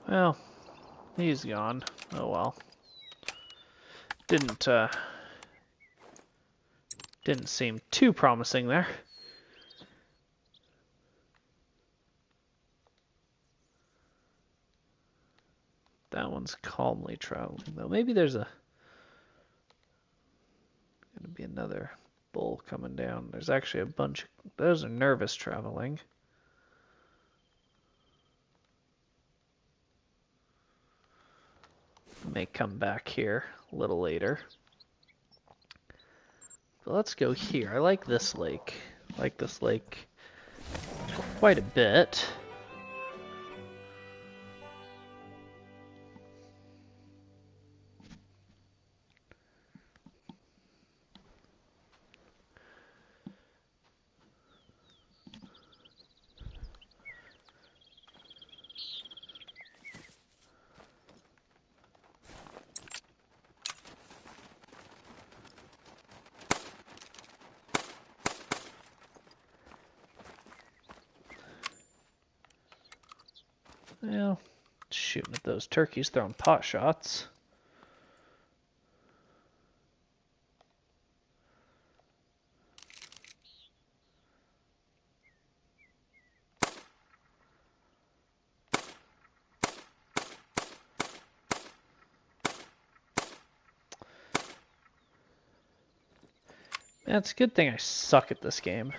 Well, he's gone. Oh well. Didn't seem too promising there. That one's calmly traveling though. Maybe there's gonna be another bull coming down. There's actually a bunch. Those are nervous traveling. May come back here a little later. But let's go here. I like this lake. I like this lake quite a bit. Well, shooting at those turkeys, throwing pot shots. Man, it's a good thing I suck at this game.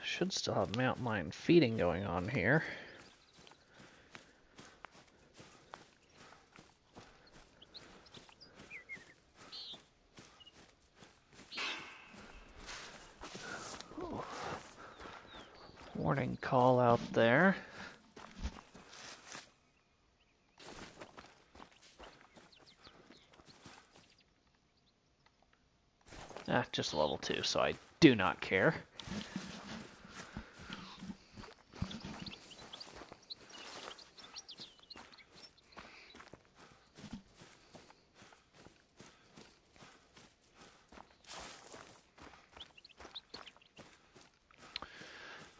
Should still have mountain lion feeding going on here. Warning call out there. Just level 2, so I do not care.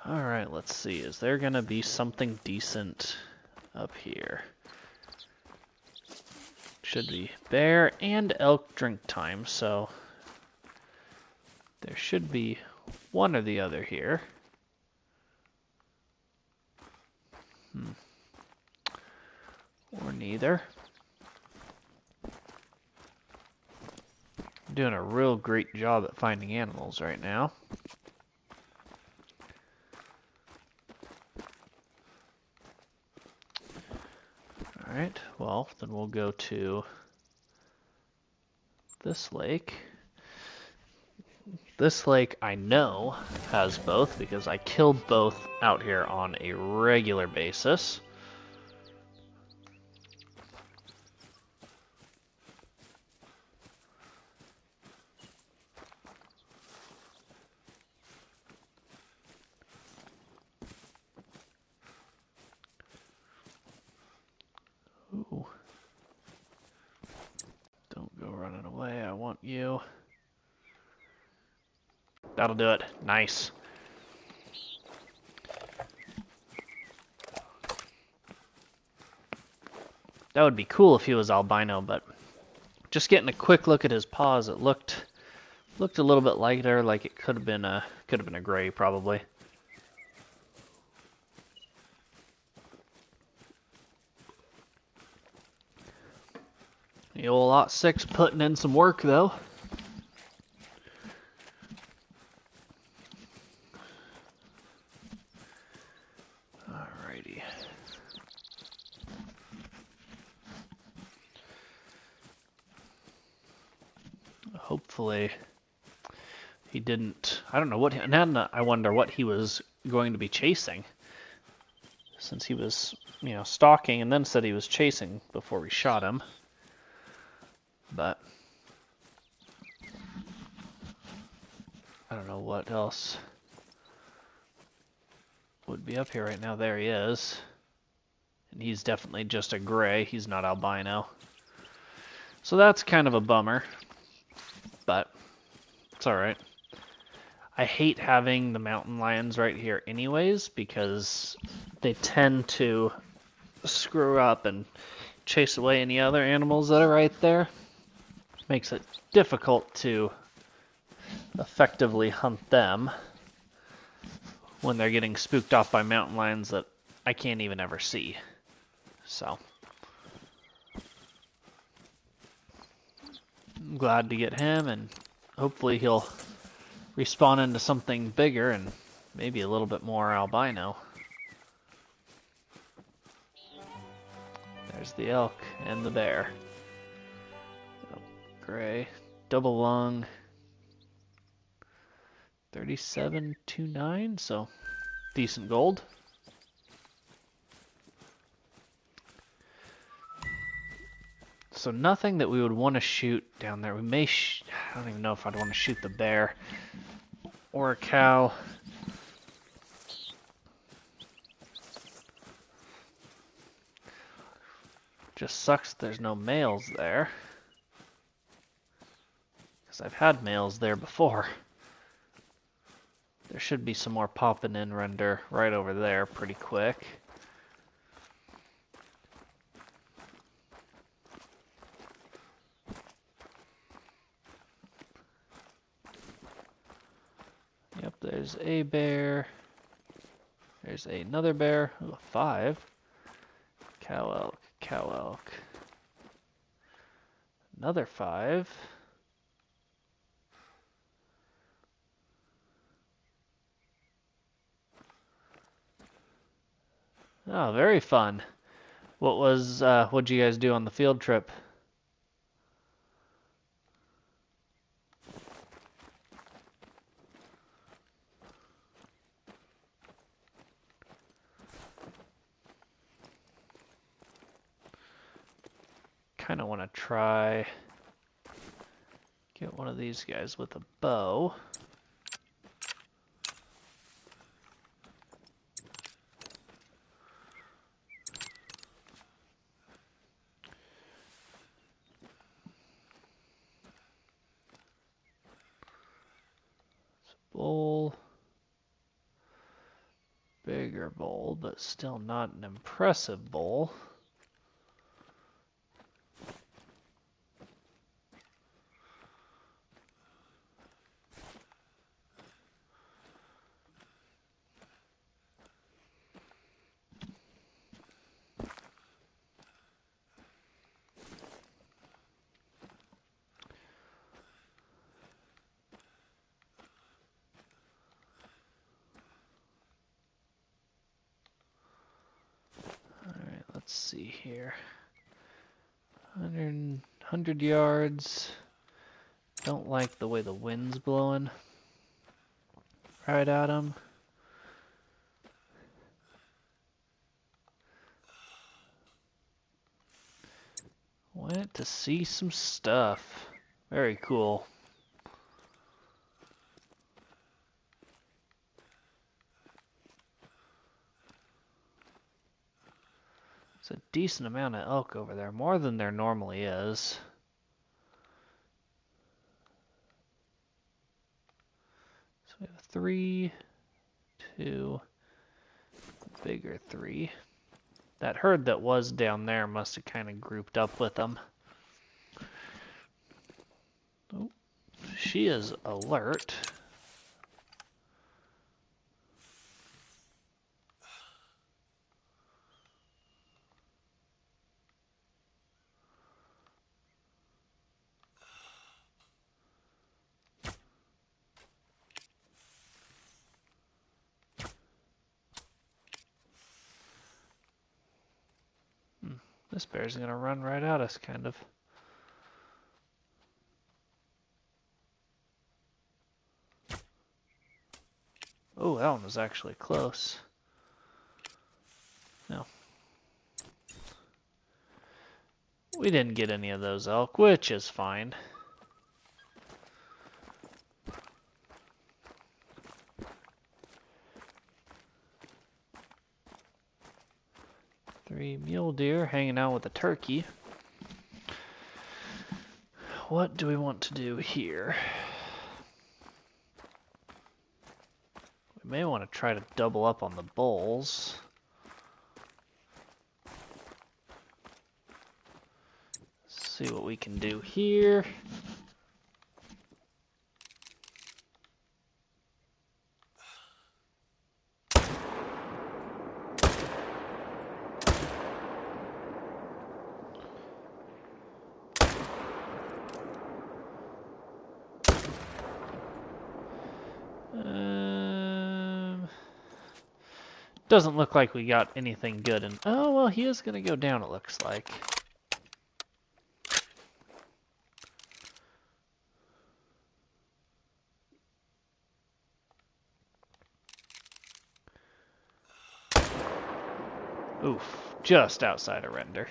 Alright, let's see. Is there gonna be something decent up here? Should be bear and elk drink time, so there should be one or the other here. Or neither. I'm doing a real great job at finding animals right now. Alright, well, then we'll go to this lake. This lake I know has both because I kill both out here on a regular basis. Ooh. Don't go running away, I want you. That'll do it. Nice. That would be cool if he was albino, but just getting a quick look at his paws, it looked a little bit lighter, like it could have been a gray probably. The old Lot 6 putting in some work though. Alrighty. Hopefully he didn't. I don't know what. And then I wonder what he was going to be chasing, since he was, stalking and then said he was chasing before we shot him. But I don't know what else would be up here right now. There he is. And he's definitely just a gray. He's not albino. So that's kind of a bummer. But it's alright. I hate having the mountain lions right here anyways, because they tend to screw up and chase away any other animals that are right there. Makes it difficult to effectively hunt them when they're getting spooked off by mountain lions that I can't even ever see. So I'm glad to get him, and hopefully he'll respawn into something bigger and maybe a little bit more albino. There's the elk and the bear. Oh, gray. Double lung. 3729, so decent gold. So nothing that we would want to shoot down there. We may I don't even know if I'd want to shoot the bear or a cow. Just sucks there's no males there, because I've had males there before. There should be some more popping in render right over there pretty quick. Yep, there's a bear. There's another bear. Ooh, 5. Cow elk, cow elk. Another 5. Oh, very fun. What'd you guys do on the field trip? Kind of want to try get one of these guys with a bow. Bowl. Bigger bowl, but still not an impressive bowl. Let's see here. 100 yards. Don't like the way the wind's blowing right at him. Went to see some stuff. Very cool. It's a decent amount of elk over there, more than there normally is. So we have 3, 2, bigger 3. That herd that was down there must have kind of grouped up with them. Oh, she is alert. This bear's gonna run right at us, kind of. Oh, that one was actually close. No. We didn't get any of those elk, which is fine. Three mule deer hanging out with a turkey. What do we want to do here? We may want to try to double up on the bulls. See what we can do here. Doesn't look like we got anything good. And oh, well, he is going to go down, it looks like. Oof, just outside of render.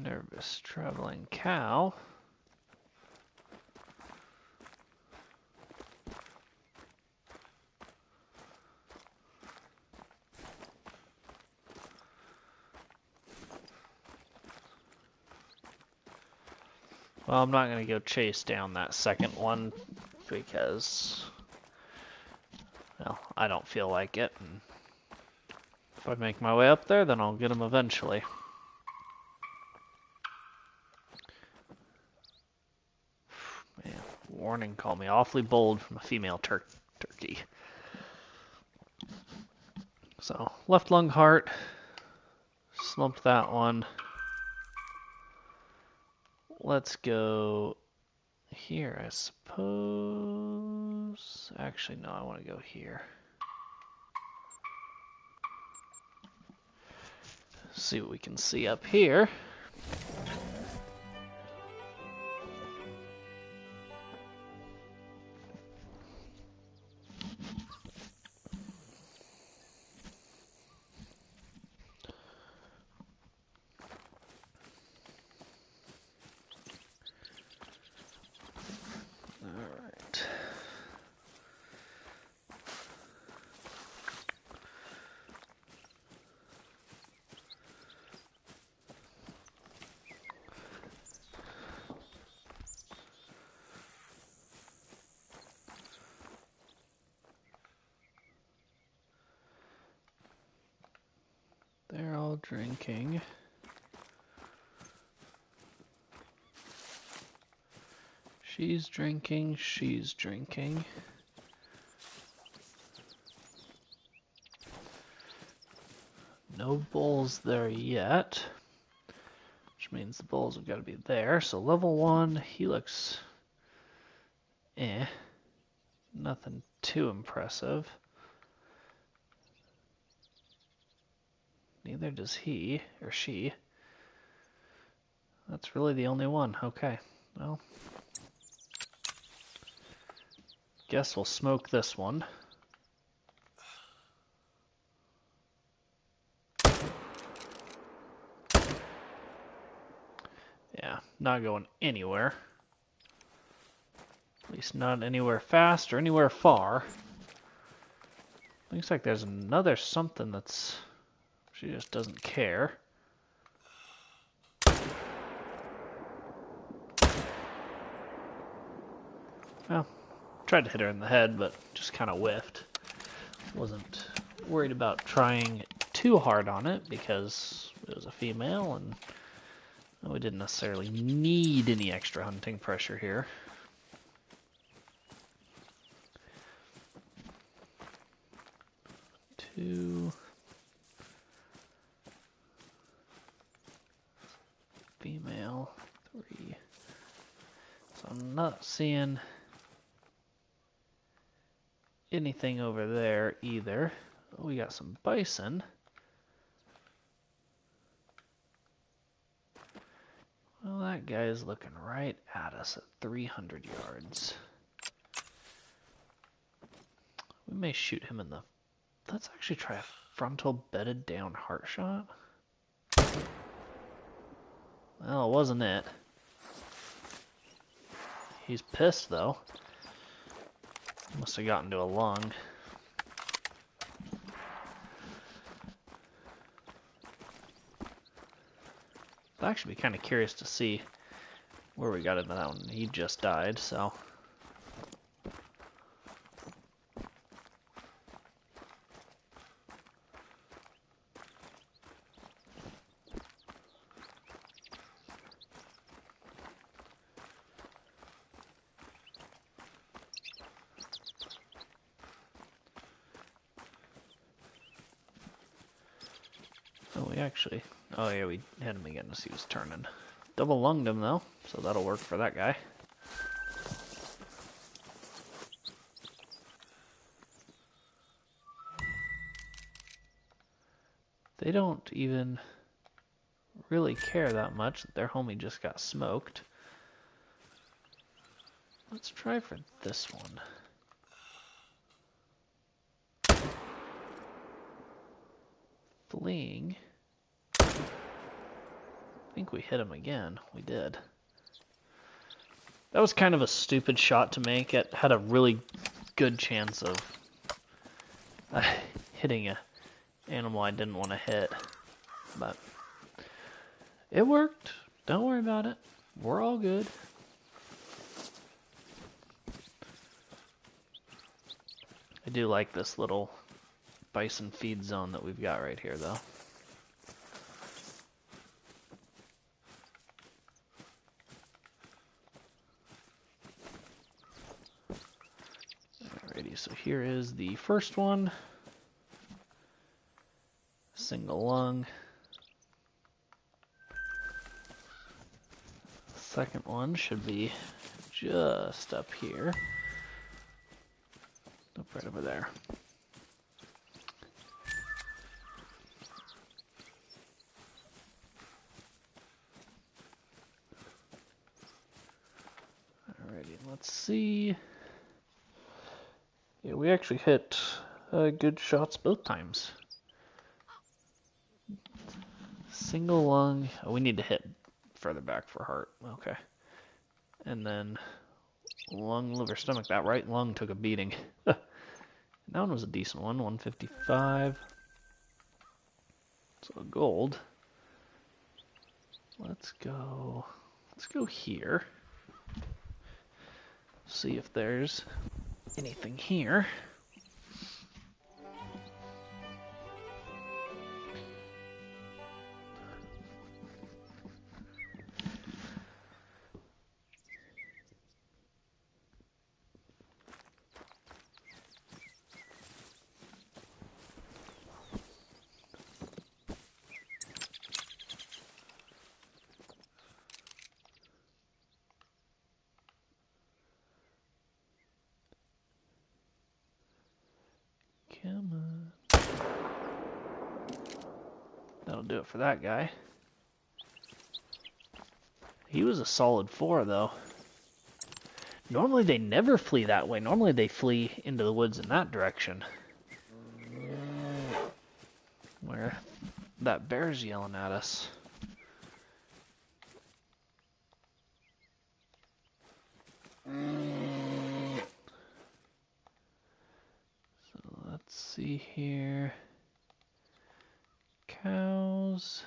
Nervous traveling cow. Well, I'm not going to go chase down that second one because, well, I don't feel like it. And if I make my way up there, then I'll get him eventually. Man, warning, call me awfully bold from a female turkey. So, left lung heart, slumped that one. Let's go here, I suppose. Actually, no, I want to go here. See what we can see up here. They're all drinking. She's drinking, she's drinking. No bulls there yet, which means the bulls have got to be there. So level 1, he looks nothing too impressive. Neither does he or she. That's really the only one. Okay, well, guess we'll smoke this one. Yeah, not going anywhere. At least not anywhere fast or anywhere far. Looks like there's another something that's... She just doesn't care. Well, tried to hit her in the head, but just kind of whiffed. Wasn't worried about trying too hard on it because it was a female and we didn't necessarily need any extra hunting pressure here. Two. Female. 3. So I'm not seeing anything over there either. Oh, we got some bison. Well, that guy is looking right at us at 300 yards. We may shoot him in the... Let's actually try a frontal bedded down heart shot. Well, it wasn't it. He's pissed though. Must have gotten to a lung. I'd actually be kind of curious to see where we got into that one. He just died, so... Oh, we actually... Oh yeah, we hit him again as he was turning. Double lunged him though, so that'll work for that guy. They don't even really care that much that their homie just got smoked. Let's try for this one. Fleeing. I think we hit him again. We did. That was kind of a stupid shot to make. It had a really good chance of hitting an animal I didn't want to hit. But it worked. Don't worry about it. We're all good. I do like this little bison feed zone that we've got right here, though. Alrighty, so here is the first one. Single lung. Second one should be just up here. Up right over there. Alrighty, let's see. Yeah, we actually hit good shots both times. Single lung. Oh, we need to hit further back for heart. Okay. And then lung, liver, stomach. That right lung took a beating. That one was a decent one. 155. So gold. Let's go here. See if there's anything here. Come on. That'll do it for that guy. He was a solid 4, though. Normally they never flee that way. Normally they flee into the woods in that direction. Where that bear's yelling at us. So let's see here. Cows.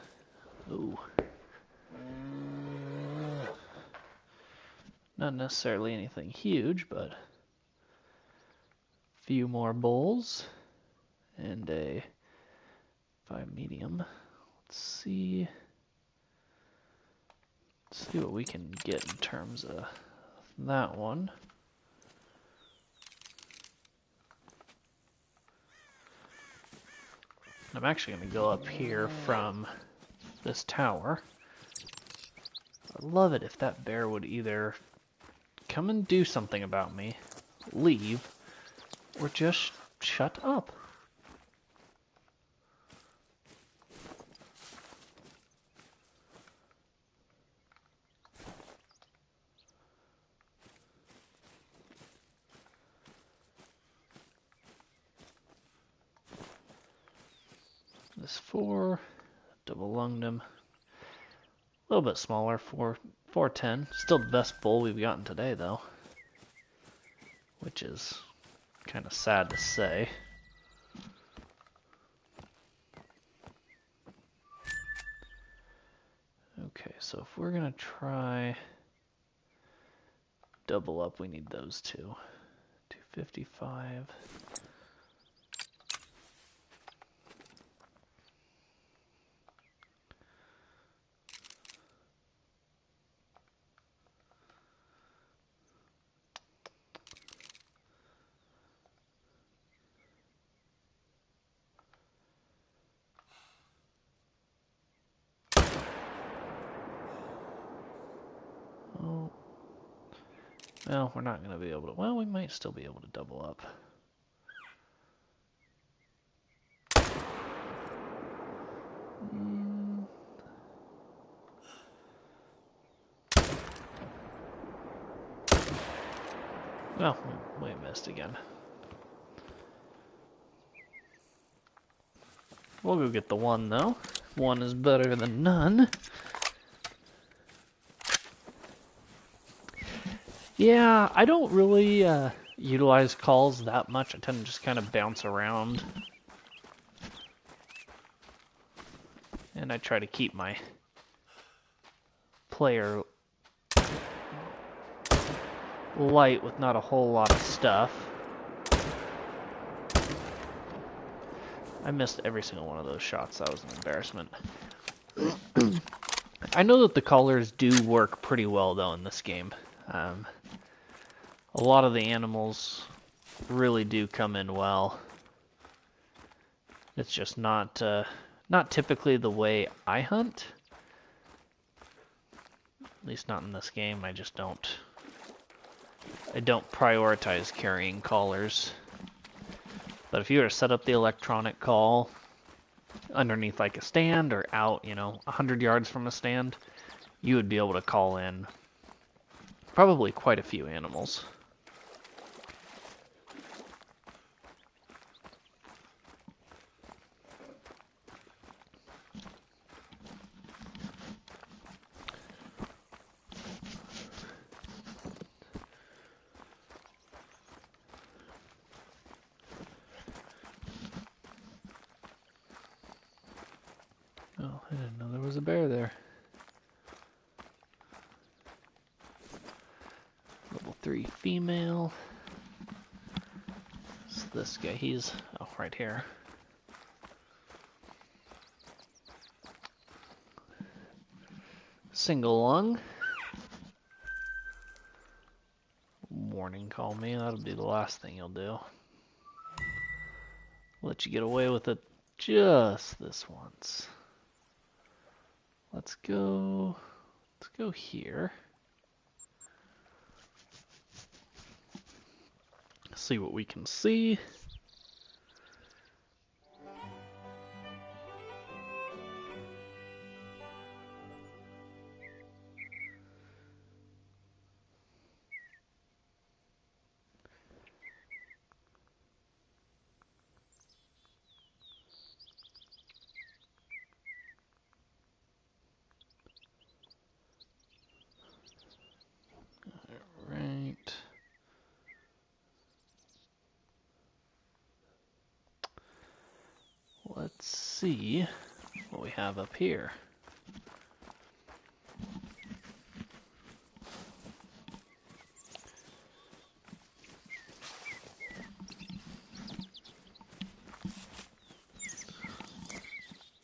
Ooh. Not necessarily anything huge, but a few more bulls and a 5 medium. Let's see what we can get in terms of that one. I'm actually going to go up here from this tower. I'd love it if that bear would either come and do something about me, leave, or just shut up. This 4, double lunged him. A little bit smaller, 410. Still the best bull we've gotten today, though. Which is kind of sad to say. Okay, so if we're going to try double up, we need those two. 255. Oh. Well, we're not going to be able to... Well, we might still be able to double up. Oh, we missed again. We'll go get the 1, though. 1 is better than none. Yeah, I don't really utilize calls that much. I tend to just kind of bounce around. And I try to keep my player light with not a whole lot of stuff. I missed every single one of those shots. That was an embarrassment. I know that the collars do work pretty well, though, in this game. A lot of the animals really do come in well. It's just not typically the way I hunt. At least not in this game. I just don't prioritize carrying collars. But if you were to set up the electronic call underneath like a stand or out, 100 yards from a stand, you would be able to call in probably quite a few animals. Oh, I didn't know there was a bear there. Level 3 female. It's this guy, he's right here. Single lung. Warning call me, that'll be the last thing you'll do. Let you get away with it just this once. Let's go here. See what we can see. see what we have up here.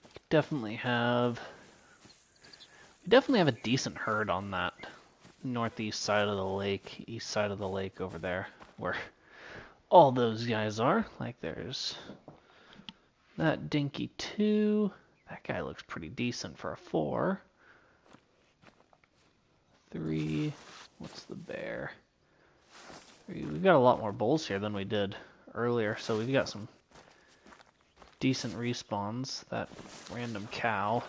We definitely have a decent herd on that northeast side of the lake, east side of the lake over there, where all those guys are. Like there's that dinky 2. That guy looks pretty decent for a 4. 3. What's the bear? 3. We've got a lot more bulls here than we did earlier, so we've got some decent respawns. That random cow.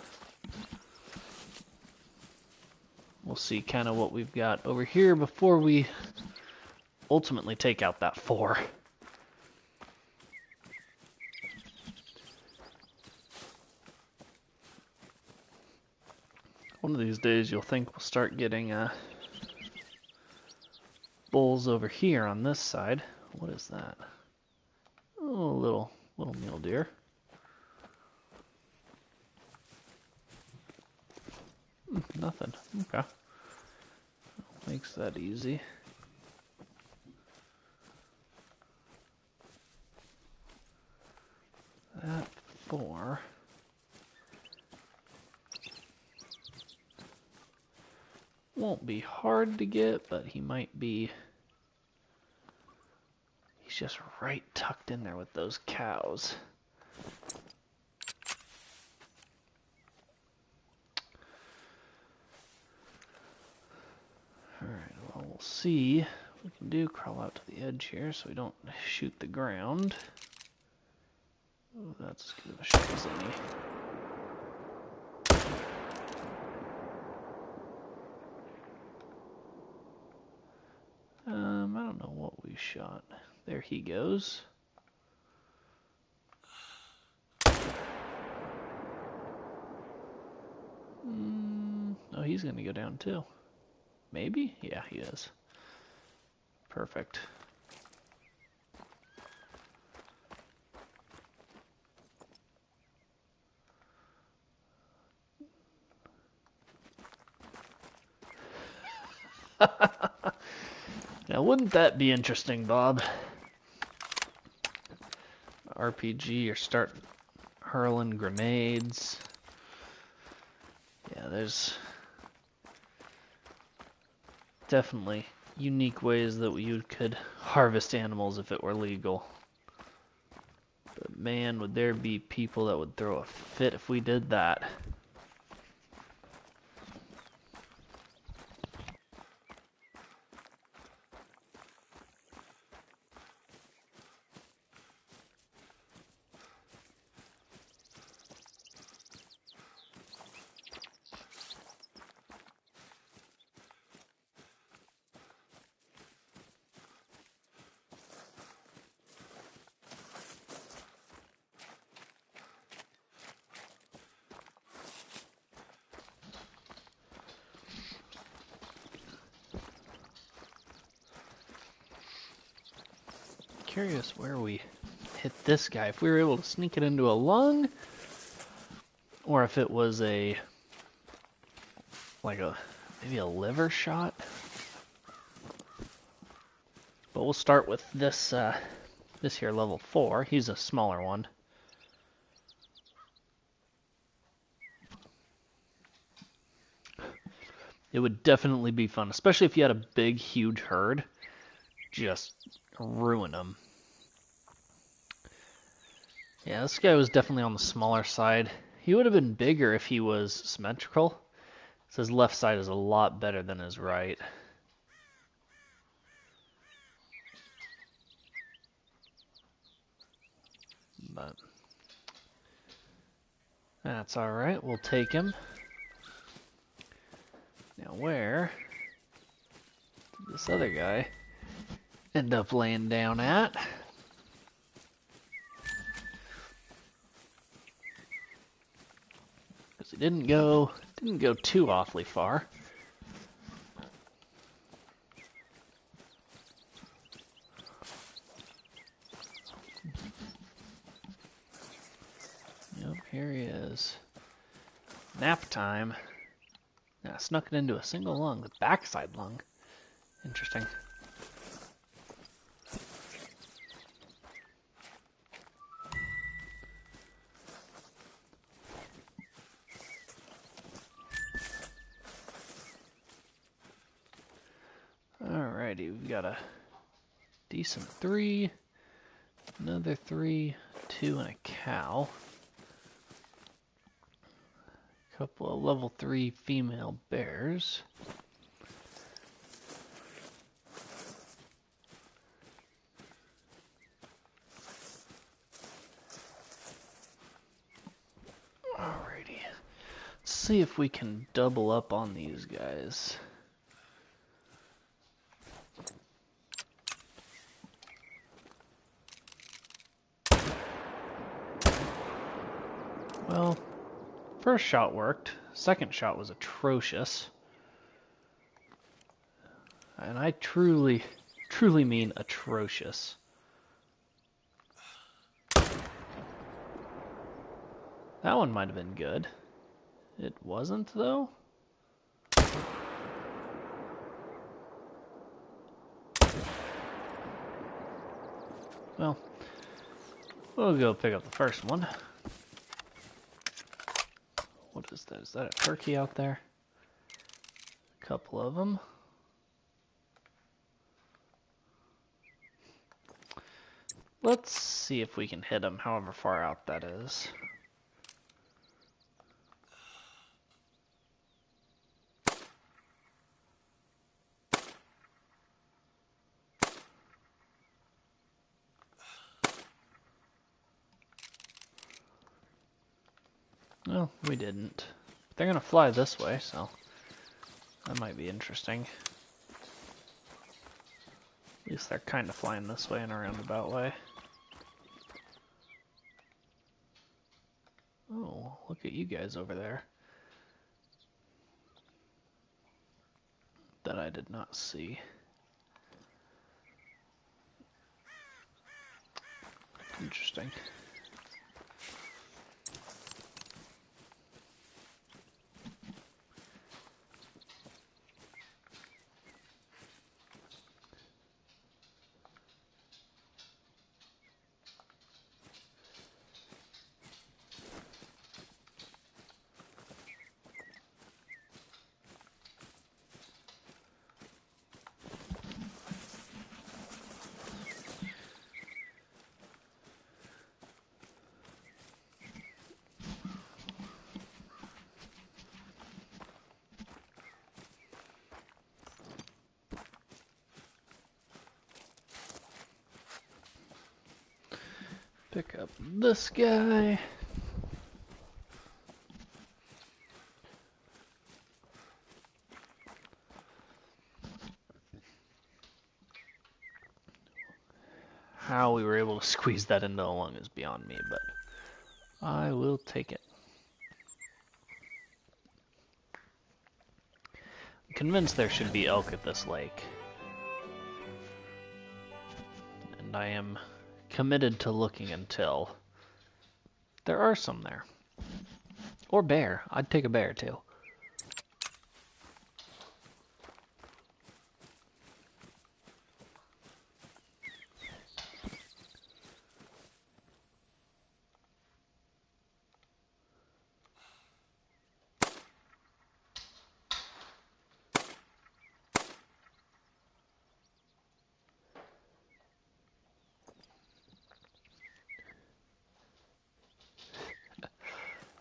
We'll see kind of what we've got over here before we ultimately take out that 4. One of these days you'll think we'll start getting bulls over here on this side. What is that? Oh, a little mule deer. Nothing. Okay. Makes that easy. That 4. Won't be hard to get, but he might be... He's just right tucked in there with those cows. Alright, well, we'll see what we can do. Crawl out to the edge here so we don't shoot the ground. Oh, that's as good of a shot as any. I don't know what we shot. There he goes. Oh, he's gonna go down too. Maybe? Yeah, he is. Perfect. Now, wouldn't that be interesting, Bob? RPG, or start hurling grenades. Yeah, there's definitely unique ways that you could harvest animals if it were legal. But man, would there be people that would throw a fit if we did that. Curious where we hit this guy. If we were able to sneak it into a lung, or if it was maybe a liver shot. But we'll start with this here level 4. He's a smaller one. It would definitely be fun, especially if you had a big, huge herd. Just ruin them. Yeah, this guy was definitely on the smaller side. He would have been bigger if he was symmetrical. So his left side is a lot better than his right. But that's alright, we'll take him. Now where did this other guy end up laying down at? Because he didn't go too awfully far. Yep, Here he is. Nap time. Yeah, snuck it into a single lung, the backside lung. Interesting. Alrighty, we've got a decent 3, another 3, 2, and a cow. A couple of level 3 female bears. Alrighty, let's see if we can double up on these guys. Well, first shot worked. Second shot was atrocious. And I truly mean atrocious. That one might have been good. It wasn't, though? Well, we'll go pick up the first one. What is that? Is that a turkey out there? A couple of them. Let's see if we can hit them, however far out that is. Well, we didn't. They're gonna fly this way, so that might be interesting. At least they're kind of flying this way in a roundabout way. Oh, look at you guys over there. That I did not see. Interesting. Pick up this guy. How we were able to squeeze that into a lung is beyond me, but I will take it. I'm convinced there should be elk at this lake. And I am committed to looking until there are some there. Or bear. I'd take a bear too.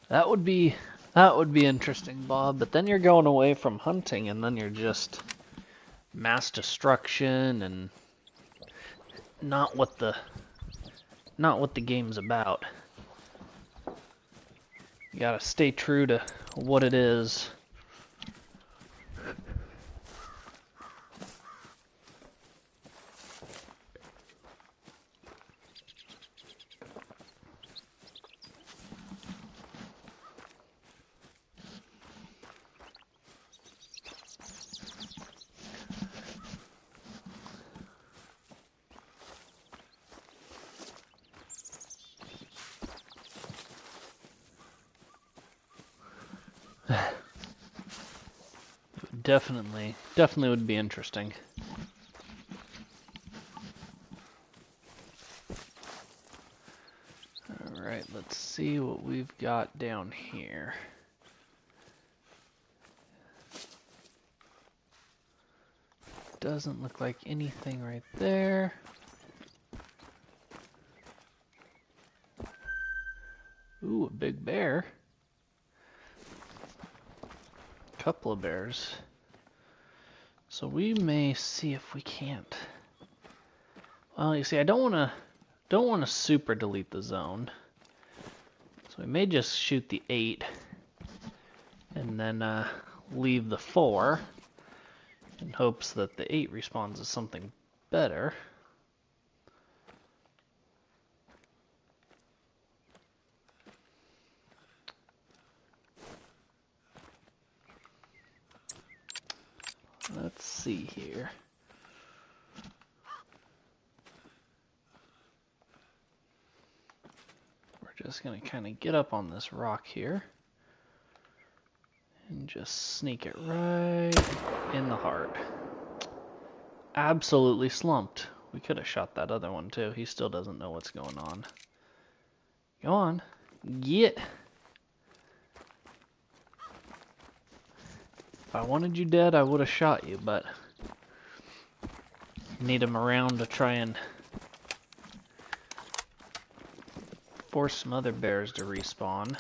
That would be interesting, Bob, but then you're going away from hunting and then you're just mass destruction and not what the game's about. You gotta stay true to what it is. definitely would be interesting. Alright, let's see what we've got down here. Doesn't look like anything right there. Ooh, a big bear. Couple of bears. So we may see if we can't. Well, you see, I don't want to super delete the zone. So we may just shoot the 8 and then leave the 4 in hopes that the 8 respawns as something better. Let's see here. We're just going to kind of get up on this rock here and just sneak it right in the heart. Absolutely slumped. We could have shot that other one too. He still doesn't know what's going on. Go on. Get. If I wanted you dead, I would have shot you, but need him around to try and force some other bears to respawn.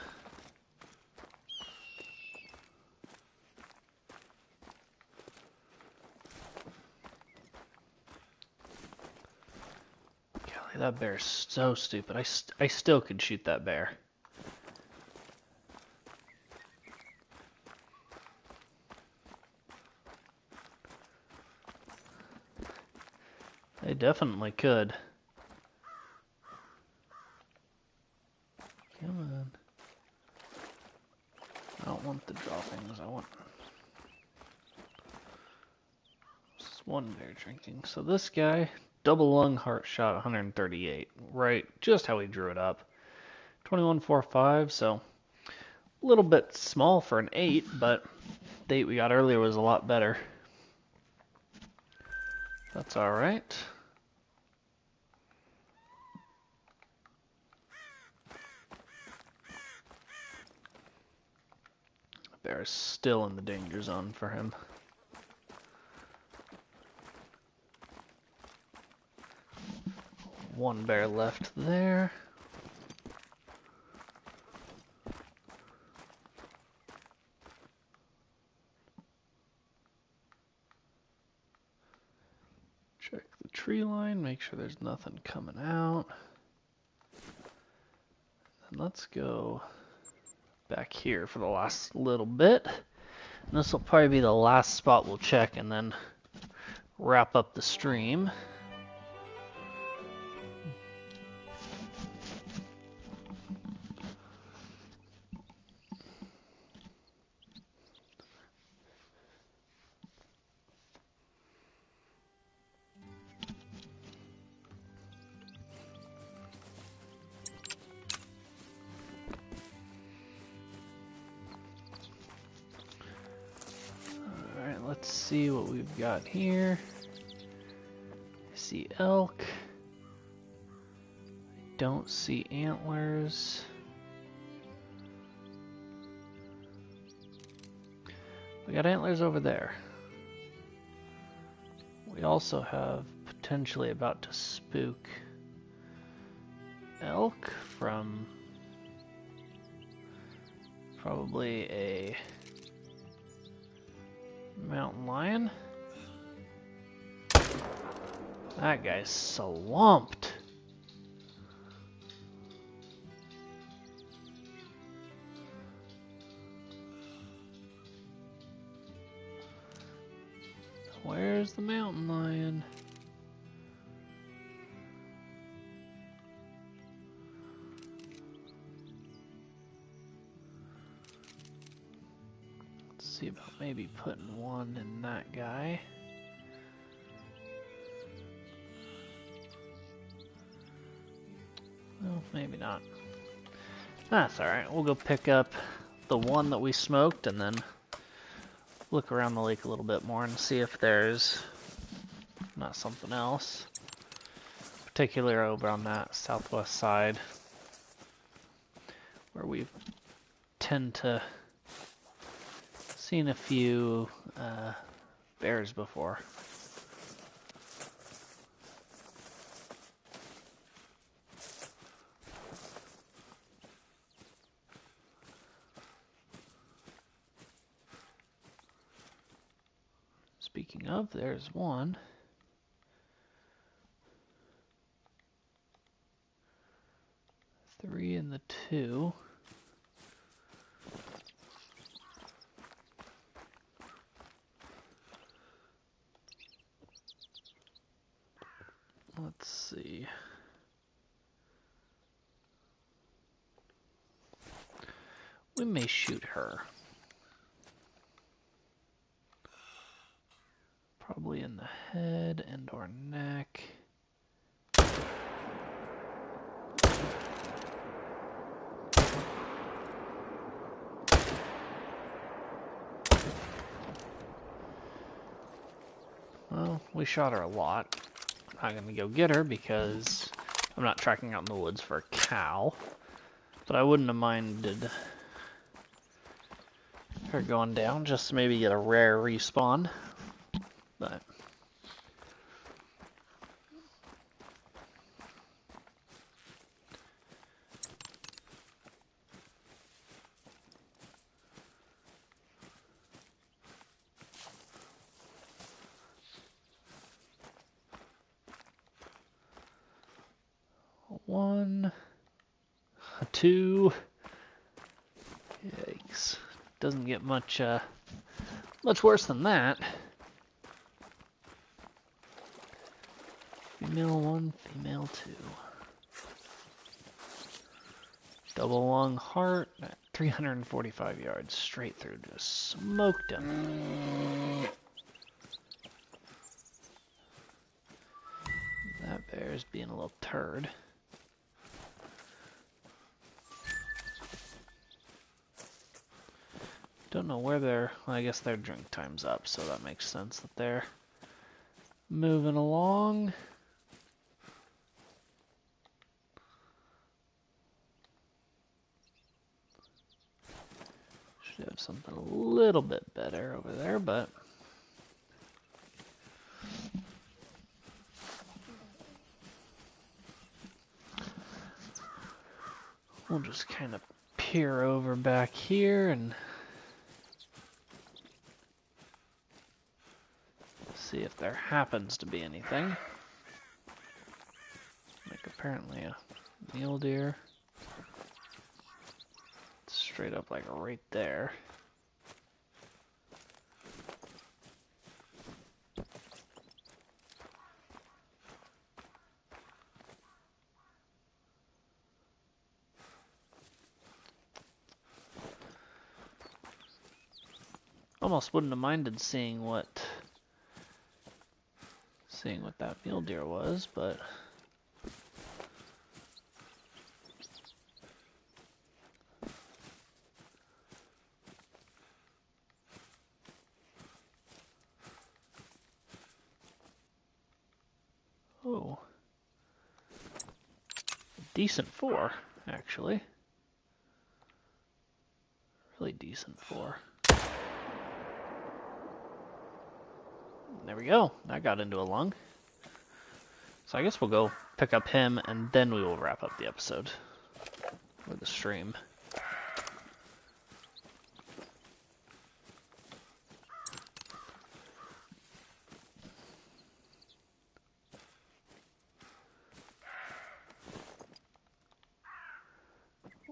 Golly, that bear's so stupid. I still could shoot that bear. They definitely could. Come on. I don't want the droppings. I want... This is one bear drinking. So this guy, double lung heart shot 138. Right, just how he drew it up. 21.45, so a little bit small for an 8, but the 8 we got earlier was a lot better. That's alright. Bear is still in the danger zone for him. One bear left there. Check the tree line, make sure there's nothing coming out. And let's go back here for the last little bit. And this will probably be the last spot we'll check and then wrap up the stream. Let's see what we've got here. I see elk. I don't see antlers. We got antlers over there. We also have potentially about to spook elk from probably a mountain lion. That guy's slumped. Where's the mountain lion? See about maybe putting one in that guy. Well, maybe not. That's alright. We'll go pick up the one that we smoked and then look around the lake a little bit more and see if there's not something else. Particularly over on that southwest side, where we tend to seen a few bears before. Speaking of, there's one. Three and the two. Let's see. We may shoot her. Probably in the head and or neck. Well, we shot her a lot. I'm not going to go get her because I'm not tracking out in the woods for a cow. But I wouldn't have minded her going down just to maybe get a rare respawn. But one, two. Yikes! Doesn't get much worse than that. Female one, female two. Double lung heart at 345 yards straight through. Just smoked him. That bear's being a little turd. Don't know where they're... Well, I guess their drink time's up, so that makes sense that they're moving along. Should have something a little bit better over there, but... We'll just kind of peer over back here and... see if there happens to be anything. Like apparently a mule deer. It's straight up like right there. Almost wouldn't have minded seeing what that mule deer was, but oh, decent 4 actually, really decent 4. There we go. That got into a lung. So I guess we'll go pick up him, and then we will wrap up the episode. Or the stream.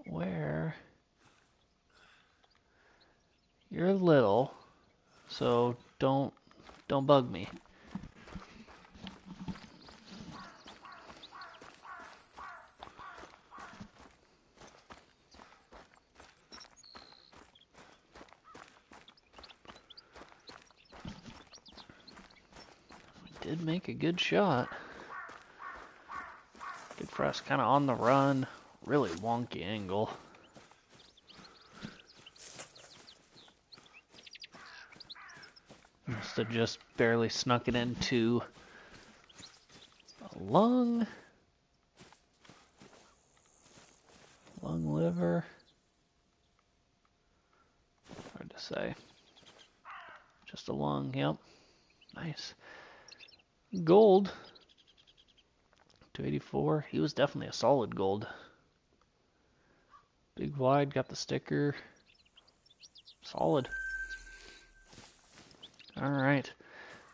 Where? You're little, so don't bug me. We did make a good shot. Good for us, kind of on the run. Really wonky angle. have just barely snuck it into a lung. Lung, liver. Hard to say. Just a lung, yep. Nice. Gold. 284. He was definitely a solid gold. Big wide, got the sticker. Solid. Alright.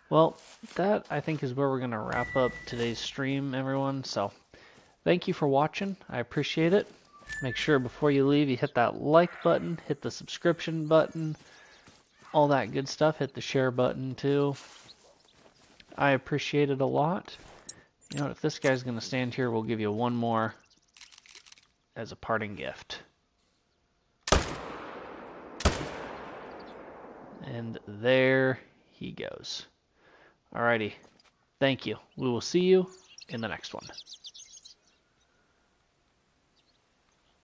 Well, that I think is where we're going to wrap up today's stream, everyone. So, thank you for watching. I appreciate it. Make sure before you leave you hit that like button, hit the subscription button, all that good stuff. Hit the share button too. I appreciate it a lot. You know, if this guy's going to stand here, we'll give you one more as a parting gift. And there he goes. Alrighty. Thank you. We will see you in the next one.